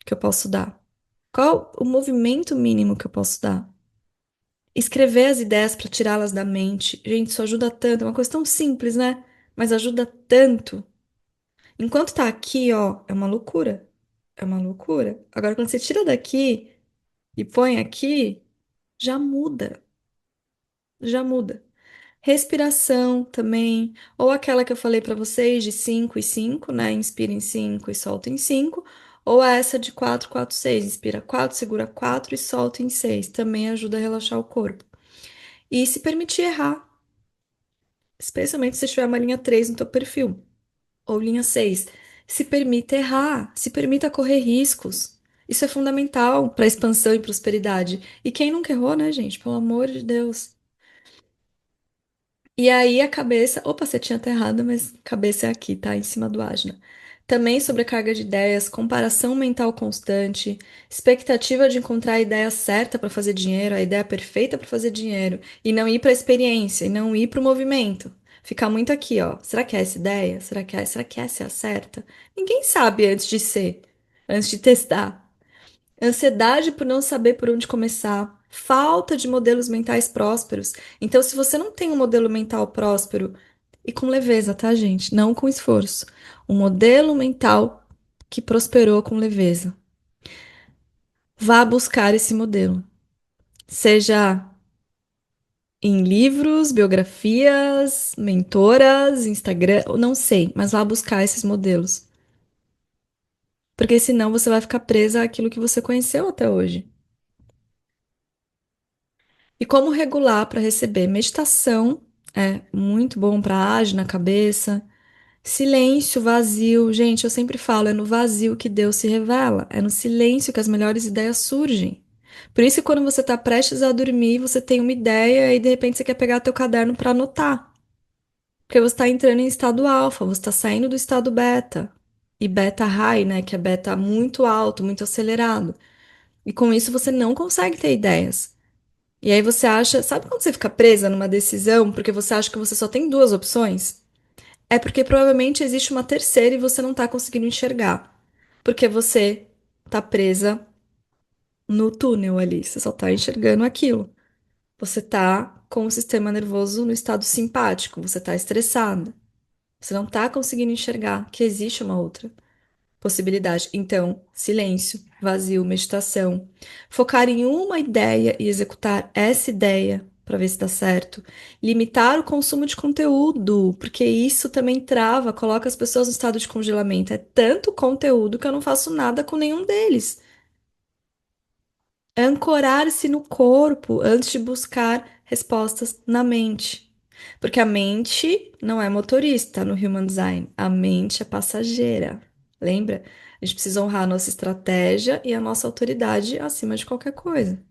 que eu posso dar? Qual o movimento mínimo que eu posso dar? Escrever as ideias para tirá-las da mente. Gente, isso ajuda tanto. É uma coisa tão simples, né? Mas ajuda tanto. Enquanto tá aqui, ó, é uma loucura. É uma loucura. Agora, quando você tira daqui e põe aqui, já muda. Já muda. Respiração também, ou aquela que eu falei para vocês de 5 e 5, né? Inspira em 5 e solta em 5, ou essa de 4 4 6, inspira 4, segura 4 e solta em 6, também ajuda a relaxar o corpo. E se permitir errar, especialmente se tiver uma linha 3 no teu perfil, ou linha 6, se permita errar, se permita correr riscos. Isso é fundamental para expansão e prosperidade. E quem nunca errou, né, gente? Pelo amor de Deus. E aí a cabeça, opa, você tinha até errado, mas cabeça é aqui, tá? Em cima do asna. Também sobrecarga de ideias, comparação mental constante, expectativa de encontrar a ideia certa para fazer dinheiro, a ideia perfeita para fazer dinheiro, e não ir para a experiência, e não ir para o movimento. Ficar muito aqui, ó. Será que é essa ideia? Será que essa é a certa? Ninguém sabe antes de ser, antes de testar. Ansiedade por não saber por onde começar. Falta de modelos mentais prósperos. Então, se você não tem um modelo mental próspero, e com leveza, tá, gente? Não com esforço. Um modelo mental que prosperou com leveza. Vá buscar esse modelo. Seja em livros, biografias, mentoras, Instagram, eu não sei, mas vá buscar esses modelos. Porque senão você vai ficar presa àquilo que você conheceu até hoje. E como regular para receber? Meditação é muito bom para agir na cabeça. Silêncio, vazio. Gente, eu sempre falo, é no vazio que Deus se revela. É no silêncio que as melhores ideias surgem. Por isso que quando você está prestes a dormir, você tem uma ideia e de repente você quer pegar teu caderno para anotar. Porque você está entrando em estado alfa, você está saindo do estado beta. E beta high, né? Que é beta muito alto, muito acelerado. E com isso você não consegue ter ideias. E aí você acha, sabe quando você fica presa numa decisão porque você acha que você só tem duas opções? É porque provavelmente existe uma terceira e você não tá conseguindo enxergar. Porque você tá presa no túnel ali, você só tá enxergando aquilo. Você tá com o sistema nervoso no estado simpático, você tá estressada. Você não tá conseguindo enxergar que existe uma outra possibilidade. Então, silêncio, vazio, meditação. Focar em uma ideia e executar essa ideia. para ver se dá certo. Limitar o consumo de conteúdo, porque isso também trava, coloca as pessoas no estado de congelamento. É tanto conteúdo que eu não faço nada com nenhum deles. Ancorar-se no corpo antes de buscar respostas na mente. Porque a mente não é motorista no Human Design, a mente é passageira. Lembra? A gente precisa honrar a nossa estratégia e a nossa autoridade acima de qualquer coisa.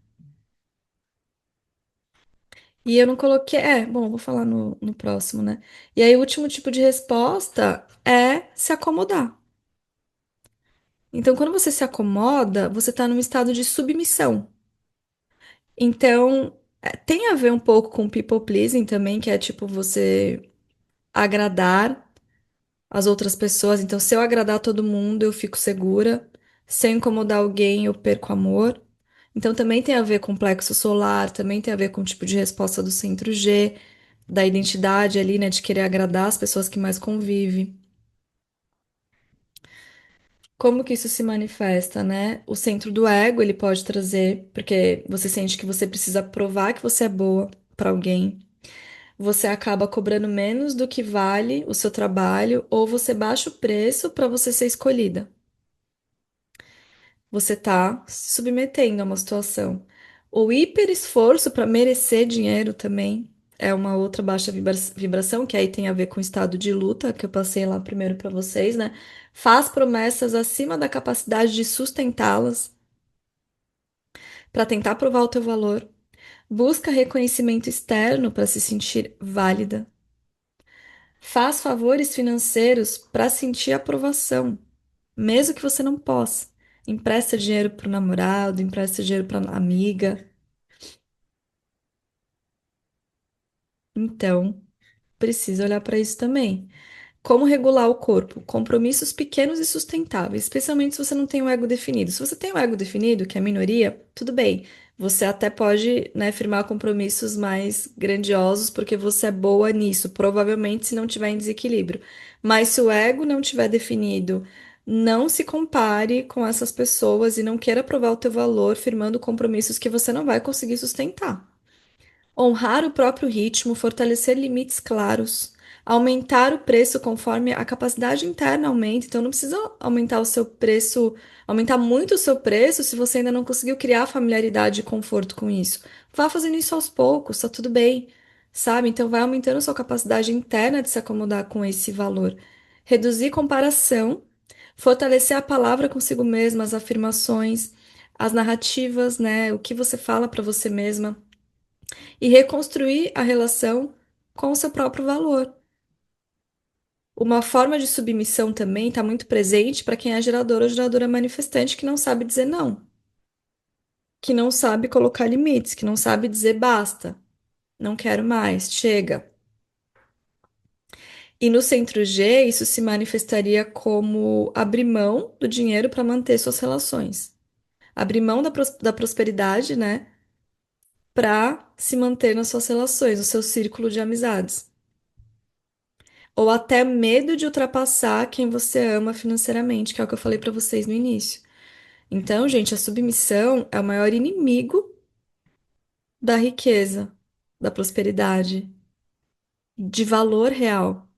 E eu não coloquei. É, bom, vou falar no próximo, né? E aí, o último tipo de resposta é se acomodar. Então, quando você se acomoda, você está num estado de submissão. Então, tem a ver um pouco com people pleasing também, que é tipo você agradar as outras pessoas. Então, se eu agradar todo mundo, eu fico segura. Se eu incomodar alguém, eu perco amor. Então, também tem a ver com plexo solar, também tem a ver com o tipo de resposta do centro G, da identidade ali, né, de querer agradar as pessoas que mais convive. Como que isso se manifesta, né? O centro do ego, ele pode trazer, porque você sente que você precisa provar que você é boa para alguém. Você acaba cobrando menos do que vale o seu trabalho, ou você baixa o preço para você ser escolhida. Você está se submetendo a uma situação. O hiper esforço para merecer dinheiro também é uma outra baixa vibração, que aí tem a ver com o estado de luta, que eu passei lá primeiro para vocês, né? Faz promessas acima da capacidade de sustentá-las para tentar provar o teu valor. Busca reconhecimento externo para se sentir válida. Faz favores financeiros para sentir aprovação, mesmo que você não possa. Empresta dinheiro para o namorado, empresta dinheiro para amiga. Então, precisa olhar para isso também. Como regular o corpo? Compromissos pequenos e sustentáveis, especialmente se você não tem um ego definido. Se você tem um ego definido, que é a minoria, tudo bem. Você até pode, né, firmar compromissos mais grandiosos porque você é boa nisso, provavelmente se não tiver em desequilíbrio. Mas se o ego não tiver definido, não se compare com essas pessoas e não queira provar o teu valor firmando compromissos que você não vai conseguir sustentar. Honrar o próprio ritmo, fortalecer limites claros, aumentar o preço conforme a capacidade interna aumenta. Então, não precisa aumentar o seu preço, aumentar muito o seu preço se você ainda não conseguiu criar familiaridade e conforto com isso. Vá fazendo isso aos poucos, tá tudo bem, sabe? Então, vai aumentando a sua capacidade interna de se acomodar com esse valor. Reduzir comparação, fortalecer a palavra consigo mesma, as afirmações, as narrativas, né? O que você fala para você mesma e reconstruir a relação com o seu próprio valor. Uma forma de submissão também está muito presente para quem é gerador ou geradora manifestante que não sabe dizer não, que não sabe colocar limites, que não sabe dizer basta, não quero mais, chega. E no centro G, isso se manifestaria como abrir mão do dinheiro para manter suas relações. Abrir mão da prosperidade, né, para se manter nas suas relações, no seu círculo de amizades. Ou até medo de ultrapassar quem você ama financeiramente, que é o que eu falei para vocês no início. Então, gente, a submissão é o maior inimigo da riqueza, da prosperidade, de valor real.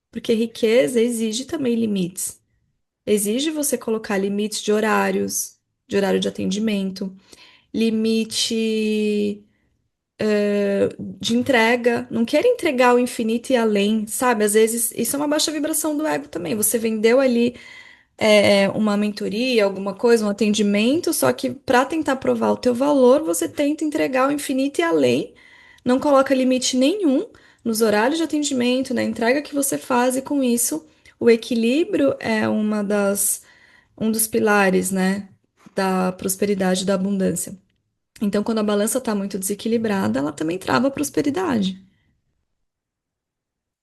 Porque riqueza exige também limites. Exige você colocar limites de horário de atendimento, limite, de entrega. Não queira entregar o infinito e além, sabe? Às vezes isso é uma baixa vibração do ego também. Você vendeu ali uma mentoria, alguma coisa, um atendimento, só que para tentar provar o teu valor, você tenta entregar o infinito e além, não coloca limite nenhum nos horários de atendimento, na entrega que você faz, e com isso, o equilíbrio é um dos pilares, né, da prosperidade e da abundância. Então, quando a balança está muito desequilibrada, ela também trava a prosperidade.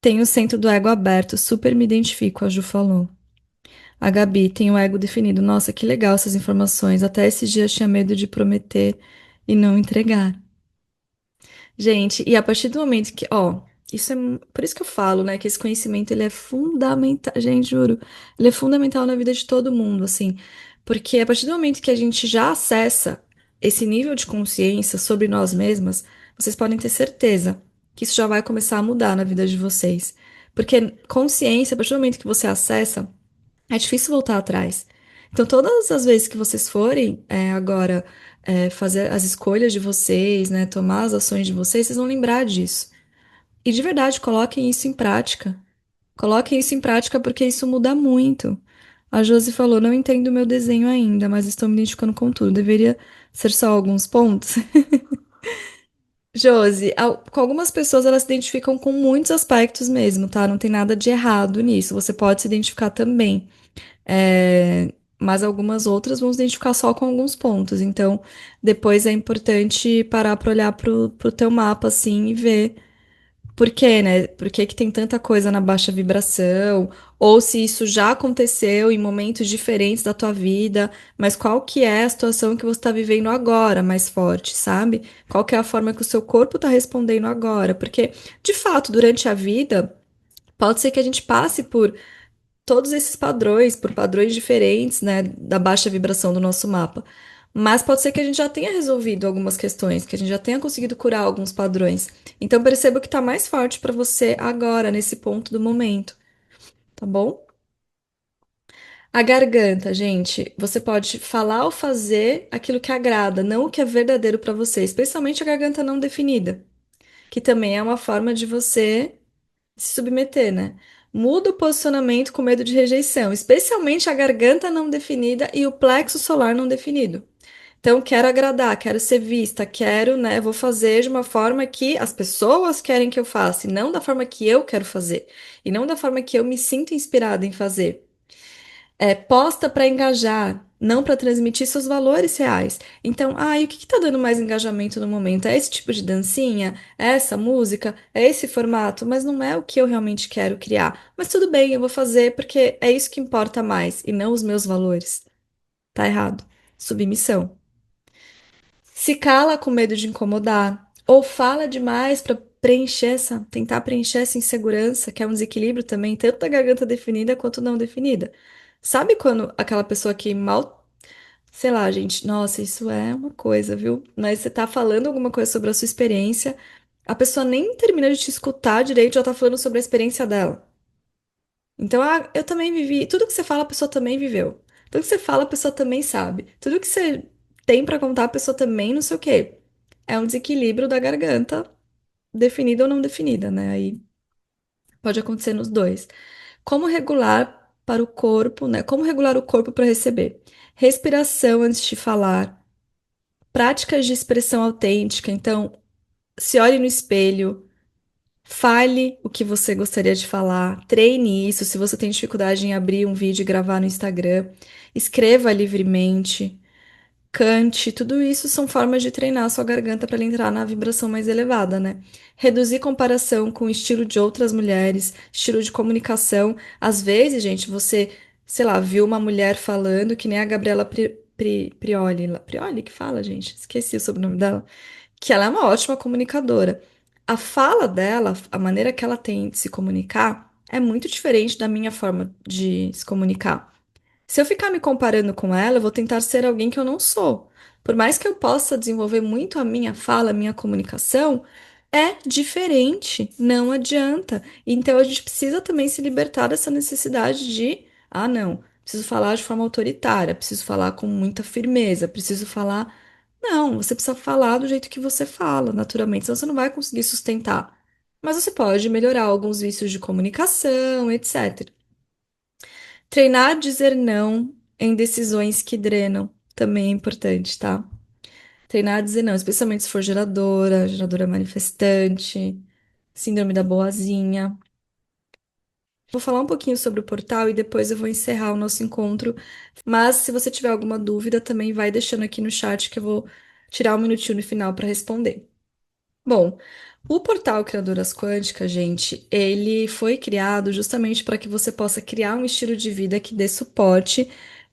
Tem o centro do ego aberto, super me identifico, a Ju falou. A Gabi tem o ego definido. Nossa, que legal essas informações. Até esses dias tinha medo de prometer e não entregar. Gente, e a partir do momento que, ó, isso é por isso que eu falo, né, que esse conhecimento ele é fundamental, gente, juro, ele é fundamental na vida de todo mundo, assim, porque a partir do momento que a gente já acessa esse nível de consciência sobre nós mesmas, vocês podem ter certeza que isso já vai começar a mudar na vida de vocês. Porque consciência, a partir do momento que você acessa, é difícil voltar atrás. Então, todas as vezes que vocês forem agora fazer as escolhas de vocês, né, tomar as ações de vocês, vocês vão lembrar disso. E de verdade, coloquem isso em prática. Coloquem isso em prática porque isso muda muito. A Josi falou: não entendo o meu desenho ainda, mas estou me identificando com tudo. Deveria ser só alguns pontos? Josi, com algumas pessoas elas se identificam com muitos aspectos mesmo, tá? Não tem nada de errado nisso. Você pode se identificar também. Mas algumas outras vão se identificar só com alguns pontos. Então, depois é importante parar para olhar pro teu mapa assim e ver. Por quê, né? Por que que tem tanta coisa na baixa vibração? Ou se isso já aconteceu em momentos diferentes da tua vida, mas qual que é a situação que você está vivendo agora mais forte, sabe? Qual que é a forma que o seu corpo está respondendo agora? Porque, de fato, durante a vida, pode ser que a gente passe por todos esses padrões, por padrões diferentes, né, da baixa vibração do nosso mapa. Mas pode ser que a gente já tenha resolvido algumas questões, que a gente já tenha conseguido curar alguns padrões. Então perceba o que está mais forte para você agora, nesse ponto do momento, tá bom? A garganta, gente, você pode falar ou fazer aquilo que agrada, não o que é verdadeiro para você, especialmente a garganta não definida, que também é uma forma de você se submeter, né? Muda o posicionamento com medo de rejeição, especialmente a garganta não definida e o plexo solar não definido. Então, quero agradar, quero ser vista, quero, né? Vou fazer de uma forma que as pessoas querem que eu faça, e não da forma que eu quero fazer, e não da forma que eu me sinto inspirada em fazer. Posta para engajar, não para transmitir seus valores reais. Então, e o que está dando mais engajamento no momento? É esse tipo de dancinha? É essa música? É esse formato? Mas não é o que eu realmente quero criar. Mas tudo bem, eu vou fazer porque é isso que importa mais e não os meus valores. Tá errado. Submissão. Se cala com medo de incomodar, ou fala demais para tentar preencher essa insegurança, que é um desequilíbrio também, tanto da garganta definida quanto não definida. Sabe quando aquela pessoa que mal, sei lá, gente, nossa, isso é uma coisa, viu? Mas você tá falando alguma coisa sobre a sua experiência, a pessoa nem termina de te escutar direito, já tá falando sobre a experiência dela. Então, eu também vivi. Tudo que você fala, a pessoa também viveu. Tudo que você fala, a pessoa também sabe. Tudo que você tem pra contar, a pessoa também não sei o quê. É um desequilíbrio da garganta, definida ou não definida, né? Aí pode acontecer nos dois. Como regular para o corpo, né? Como regular o corpo para receber? Respiração antes de falar, práticas de expressão autêntica. Então, se olhe no espelho. Fale o que você gostaria de falar, treine isso. Se você tem dificuldade em abrir um vídeo e gravar no Instagram, escreva livremente, cante. Tudo isso são formas de treinar a sua garganta para ela entrar na vibração mais elevada, né? Reduzir comparação com o estilo de outras mulheres, estilo de comunicação. Às vezes, gente, você, sei lá, viu uma mulher falando que nem a Gabriela Prioli. Prioli que fala, gente? Esqueci o sobrenome dela que ela é uma ótima comunicadora. A fala dela, a maneira que ela tem de se comunicar, é muito diferente da minha forma de se comunicar. Se eu ficar me comparando com ela, eu vou tentar ser alguém que eu não sou. Por mais que eu possa desenvolver muito a minha fala, a minha comunicação, é diferente, não adianta. Então a gente precisa também se libertar dessa necessidade de, não, preciso falar de forma autoritária, preciso falar com muita firmeza, preciso falar. Não, você precisa falar do jeito que você fala, naturalmente, senão você não vai conseguir sustentar. Mas você pode melhorar alguns vícios de comunicação, etc. Treinar a dizer não em decisões que drenam também é importante, tá? Treinar a dizer não, especialmente se for geradora, geradora manifestante, síndrome da boazinha. Vou falar um pouquinho sobre o portal e depois eu vou encerrar o nosso encontro. Mas se você tiver alguma dúvida, também vai deixando aqui no chat que eu vou tirar um minutinho no final para responder. Bom, o portal Criadoras Quânticas, gente, ele foi criado justamente para que você possa criar um estilo de vida que dê suporte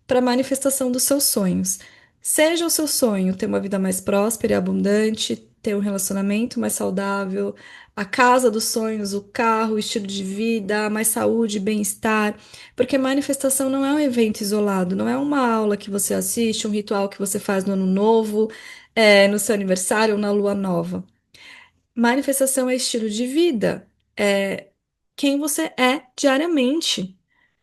para a manifestação dos seus sonhos. Seja o seu sonho ter uma vida mais próspera e abundante, ter um relacionamento mais saudável, a casa dos sonhos, o carro, o estilo de vida, mais saúde, bem-estar, porque manifestação não é um evento isolado, não é uma aula que você assiste, um ritual que você faz no ano novo, no seu aniversário ou na lua nova. Manifestação é estilo de vida, é quem você é diariamente.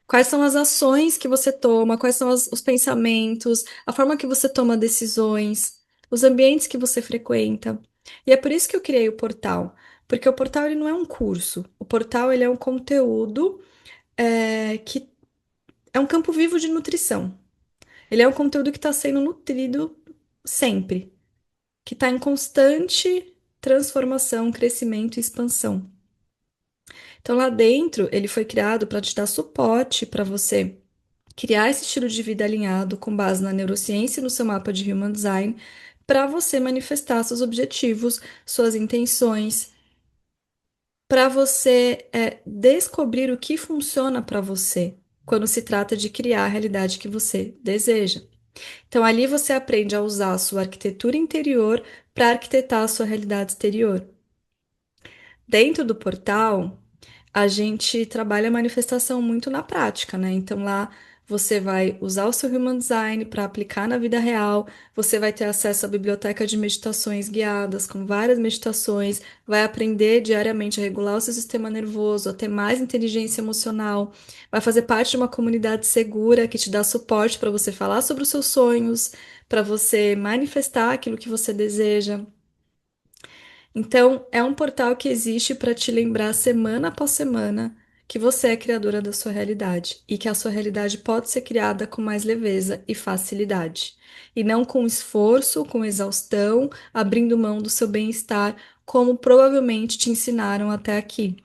Quais são as ações que você toma, quais são os pensamentos, a forma que você toma decisões, os ambientes que você frequenta. E é por isso que eu criei o portal, porque o portal ele não é um curso, o portal ele é um conteúdo que é um campo vivo de nutrição. Ele é um conteúdo que está sendo nutrido sempre, que está em constante transformação, crescimento e expansão. Então, lá dentro, ele foi criado para te dar suporte para você criar esse estilo de vida alinhado com base na neurociência e no seu mapa de Human Design, para você manifestar seus objetivos, suas intenções, para você descobrir o que funciona para você quando se trata de criar a realidade que você deseja. Então, ali você aprende a usar a sua arquitetura interior para arquitetar a sua realidade exterior. Dentro do portal, a gente trabalha a manifestação muito na prática, né? Então lá você vai usar o seu Human Design para aplicar na vida real, você vai ter acesso à biblioteca de meditações guiadas, com várias meditações, vai aprender diariamente a regular o seu sistema nervoso, a ter mais inteligência emocional, vai fazer parte de uma comunidade segura que te dá suporte para você falar sobre os seus sonhos, para você manifestar aquilo que você deseja. Então, é um portal que existe para te lembrar semana após semana que você é criadora da sua realidade e que a sua realidade pode ser criada com mais leveza e facilidade, e não com esforço, com exaustão, abrindo mão do seu bem-estar, como provavelmente te ensinaram até aqui.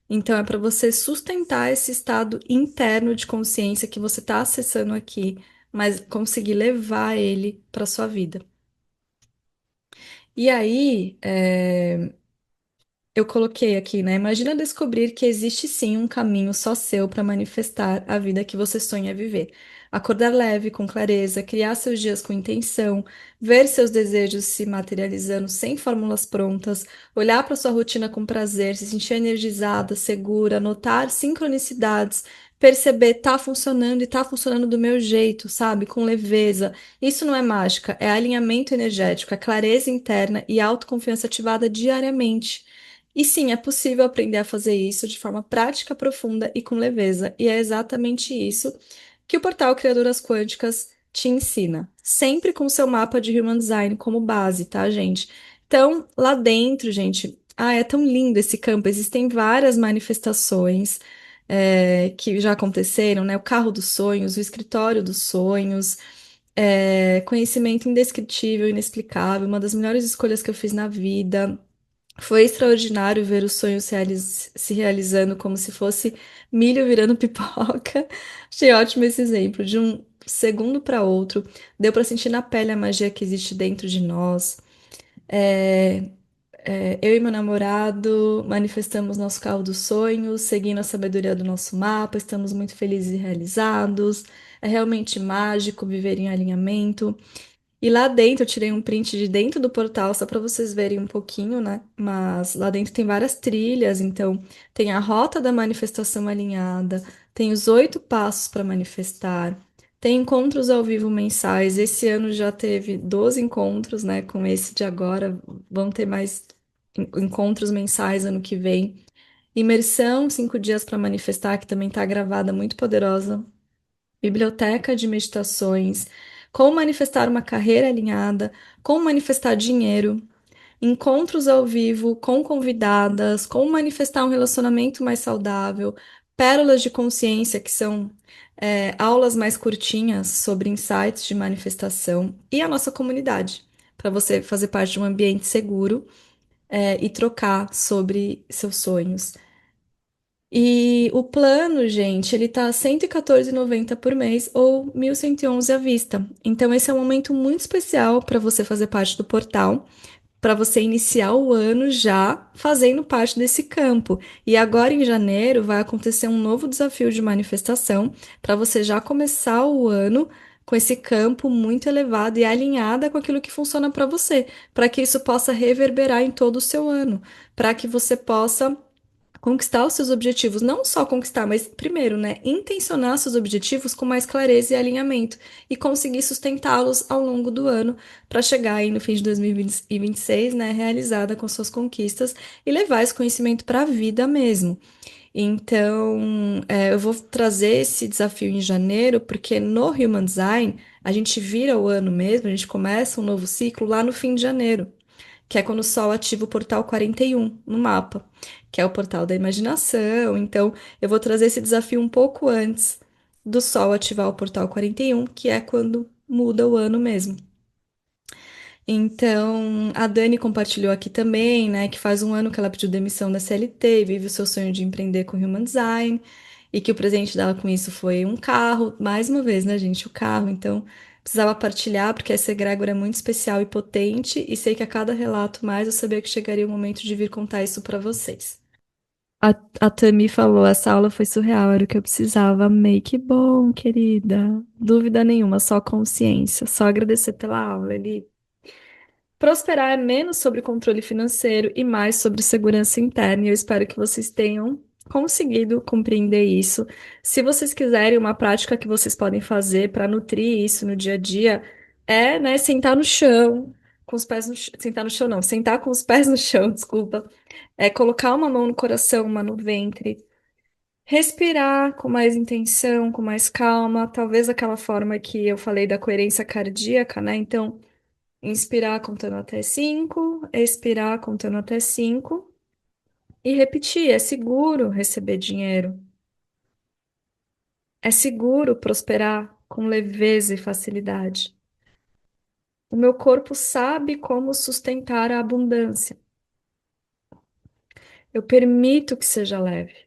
Então, é para você sustentar esse estado interno de consciência que você está acessando aqui, mas conseguir levar ele para sua vida. E aí, eu coloquei aqui, né? Imagina descobrir que existe sim um caminho só seu para manifestar a vida que você sonha viver. Acordar leve, com clareza, criar seus dias com intenção, ver seus desejos se materializando sem fórmulas prontas, olhar para sua rotina com prazer, se sentir energizada, segura, notar sincronicidades, perceber tá funcionando do meu jeito, sabe? Com leveza. Isso não é mágica, é alinhamento energético, é clareza interna e autoconfiança ativada diariamente. E sim, é possível aprender a fazer isso de forma prática, profunda e com leveza. E é exatamente isso que o portal Criadoras Quânticas te ensina. Sempre com seu mapa de Human Design como base, tá, gente? Então, lá dentro, gente, é tão lindo esse campo. Existem várias manifestações que já aconteceram, né? O carro dos sonhos, o escritório dos sonhos. Conhecimento indescritível, inexplicável, uma das melhores escolhas que eu fiz na vida. Foi extraordinário ver os sonhos se realizando como se fosse milho virando pipoca. Achei ótimo esse exemplo. De um segundo para outro, deu para sentir na pele a magia que existe dentro de nós. É, eu e meu namorado manifestamos nosso carro dos sonhos, seguindo a sabedoria do nosso mapa, estamos muito felizes e realizados. É realmente mágico viver em alinhamento. E lá dentro, eu tirei um print de dentro do portal, só para vocês verem um pouquinho, né? Mas lá dentro tem várias trilhas, então tem a rota da manifestação alinhada, tem os 8 passos para manifestar, tem encontros ao vivo mensais. Esse ano já teve 12 encontros, né? Com esse de agora, vão ter mais encontros mensais ano que vem. Imersão, 5 dias para manifestar, que também está gravada, muito poderosa, biblioteca de meditações, como manifestar uma carreira alinhada, como manifestar dinheiro, encontros ao vivo com convidadas, como manifestar um relacionamento mais saudável, pérolas de consciência, que são aulas mais curtinhas sobre insights de manifestação, e a nossa comunidade, para você fazer parte de um ambiente seguro, e trocar sobre seus sonhos. E o plano, gente, ele tá R$ 114,90 por mês ou 1.111 à vista. Então, esse é um momento muito especial para você fazer parte do portal, para você iniciar o ano já fazendo parte desse campo. E agora, em janeiro, vai acontecer um novo desafio de manifestação para você já começar o ano com esse campo muito elevado e alinhada com aquilo que funciona para você, para que isso possa reverberar em todo o seu ano, para que você possa Conquistar os seus objetivos, não só conquistar, mas primeiro, né, intencionar seus objetivos com mais clareza e alinhamento e conseguir sustentá-los ao longo do ano para chegar aí no fim de 2026, né, realizada com suas conquistas e levar esse conhecimento para a vida mesmo. Então, eu vou trazer esse desafio em janeiro, porque no Human Design a gente vira o ano mesmo, a gente começa um novo ciclo lá no fim de janeiro, que é quando o Sol ativa o portal 41 no mapa, que é o portal da imaginação. Então, eu vou trazer esse desafio um pouco antes do Sol ativar o portal 41, que é quando muda o ano mesmo. Então, a Dani compartilhou aqui também, né, que faz um ano que ela pediu demissão da CLT e vive o seu sonho de empreender com Human Design, e que o presente dela com isso foi um carro, mais uma vez, né, gente, o carro. Então, precisava partilhar, porque essa egrégora é muito especial e potente, e sei que a cada relato mais eu sabia que chegaria o momento de vir contar isso para vocês. A, a Tami falou, essa aula foi surreal, era o que eu precisava. Amei, que bom, querida. Dúvida nenhuma, só consciência. Só agradecer pela aula, Eli. Prosperar é menos sobre controle financeiro e mais sobre segurança interna, e eu espero que vocês tenham conseguido compreender isso. Se vocês quiserem uma prática que vocês podem fazer para nutrir isso no dia a dia, é, né, sentar no chão, com os pés no chão, sentar no chão não, sentar com os pés no chão, desculpa. É colocar uma mão no coração, uma no ventre, respirar com mais intenção, com mais calma, talvez aquela forma que eu falei da coerência cardíaca, né? Então, inspirar contando até 5, expirar contando até 5 e repetir. É seguro receber dinheiro. É seguro prosperar com leveza e facilidade. O meu corpo sabe como sustentar a abundância. Eu permito que seja leve.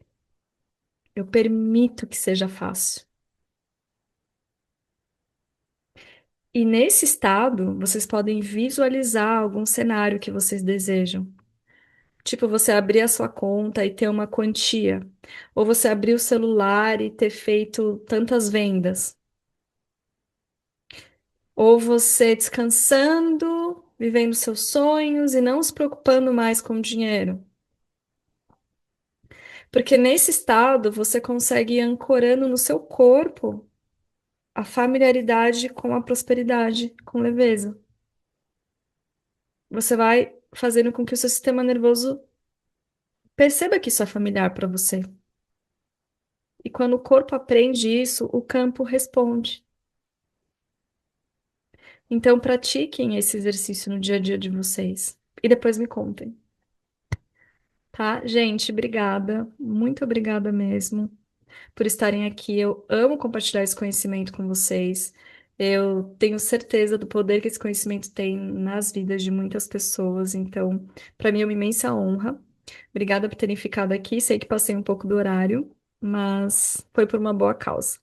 Eu permito que seja fácil. E nesse estado, vocês podem visualizar algum cenário que vocês desejam. Tipo, você abrir a sua conta e ter uma quantia. Ou você abrir o celular e ter feito tantas vendas. Ou você descansando, vivendo seus sonhos e não se preocupando mais com o dinheiro. Porque nesse estado você consegue ir ancorando no seu corpo a familiaridade com a prosperidade, com leveza. Você vai fazendo com que o seu sistema nervoso perceba que isso é familiar para você. E quando o corpo aprende isso, o campo responde. Então, pratiquem esse exercício no dia a dia de vocês. E depois me contem, tá? Gente, obrigada. Muito obrigada mesmo por estarem aqui. Eu amo compartilhar esse conhecimento com vocês. Eu tenho certeza do poder que esse conhecimento tem nas vidas de muitas pessoas. Então, para mim é uma imensa honra. Obrigada por terem ficado aqui. Sei que passei um pouco do horário, mas foi por uma boa causa.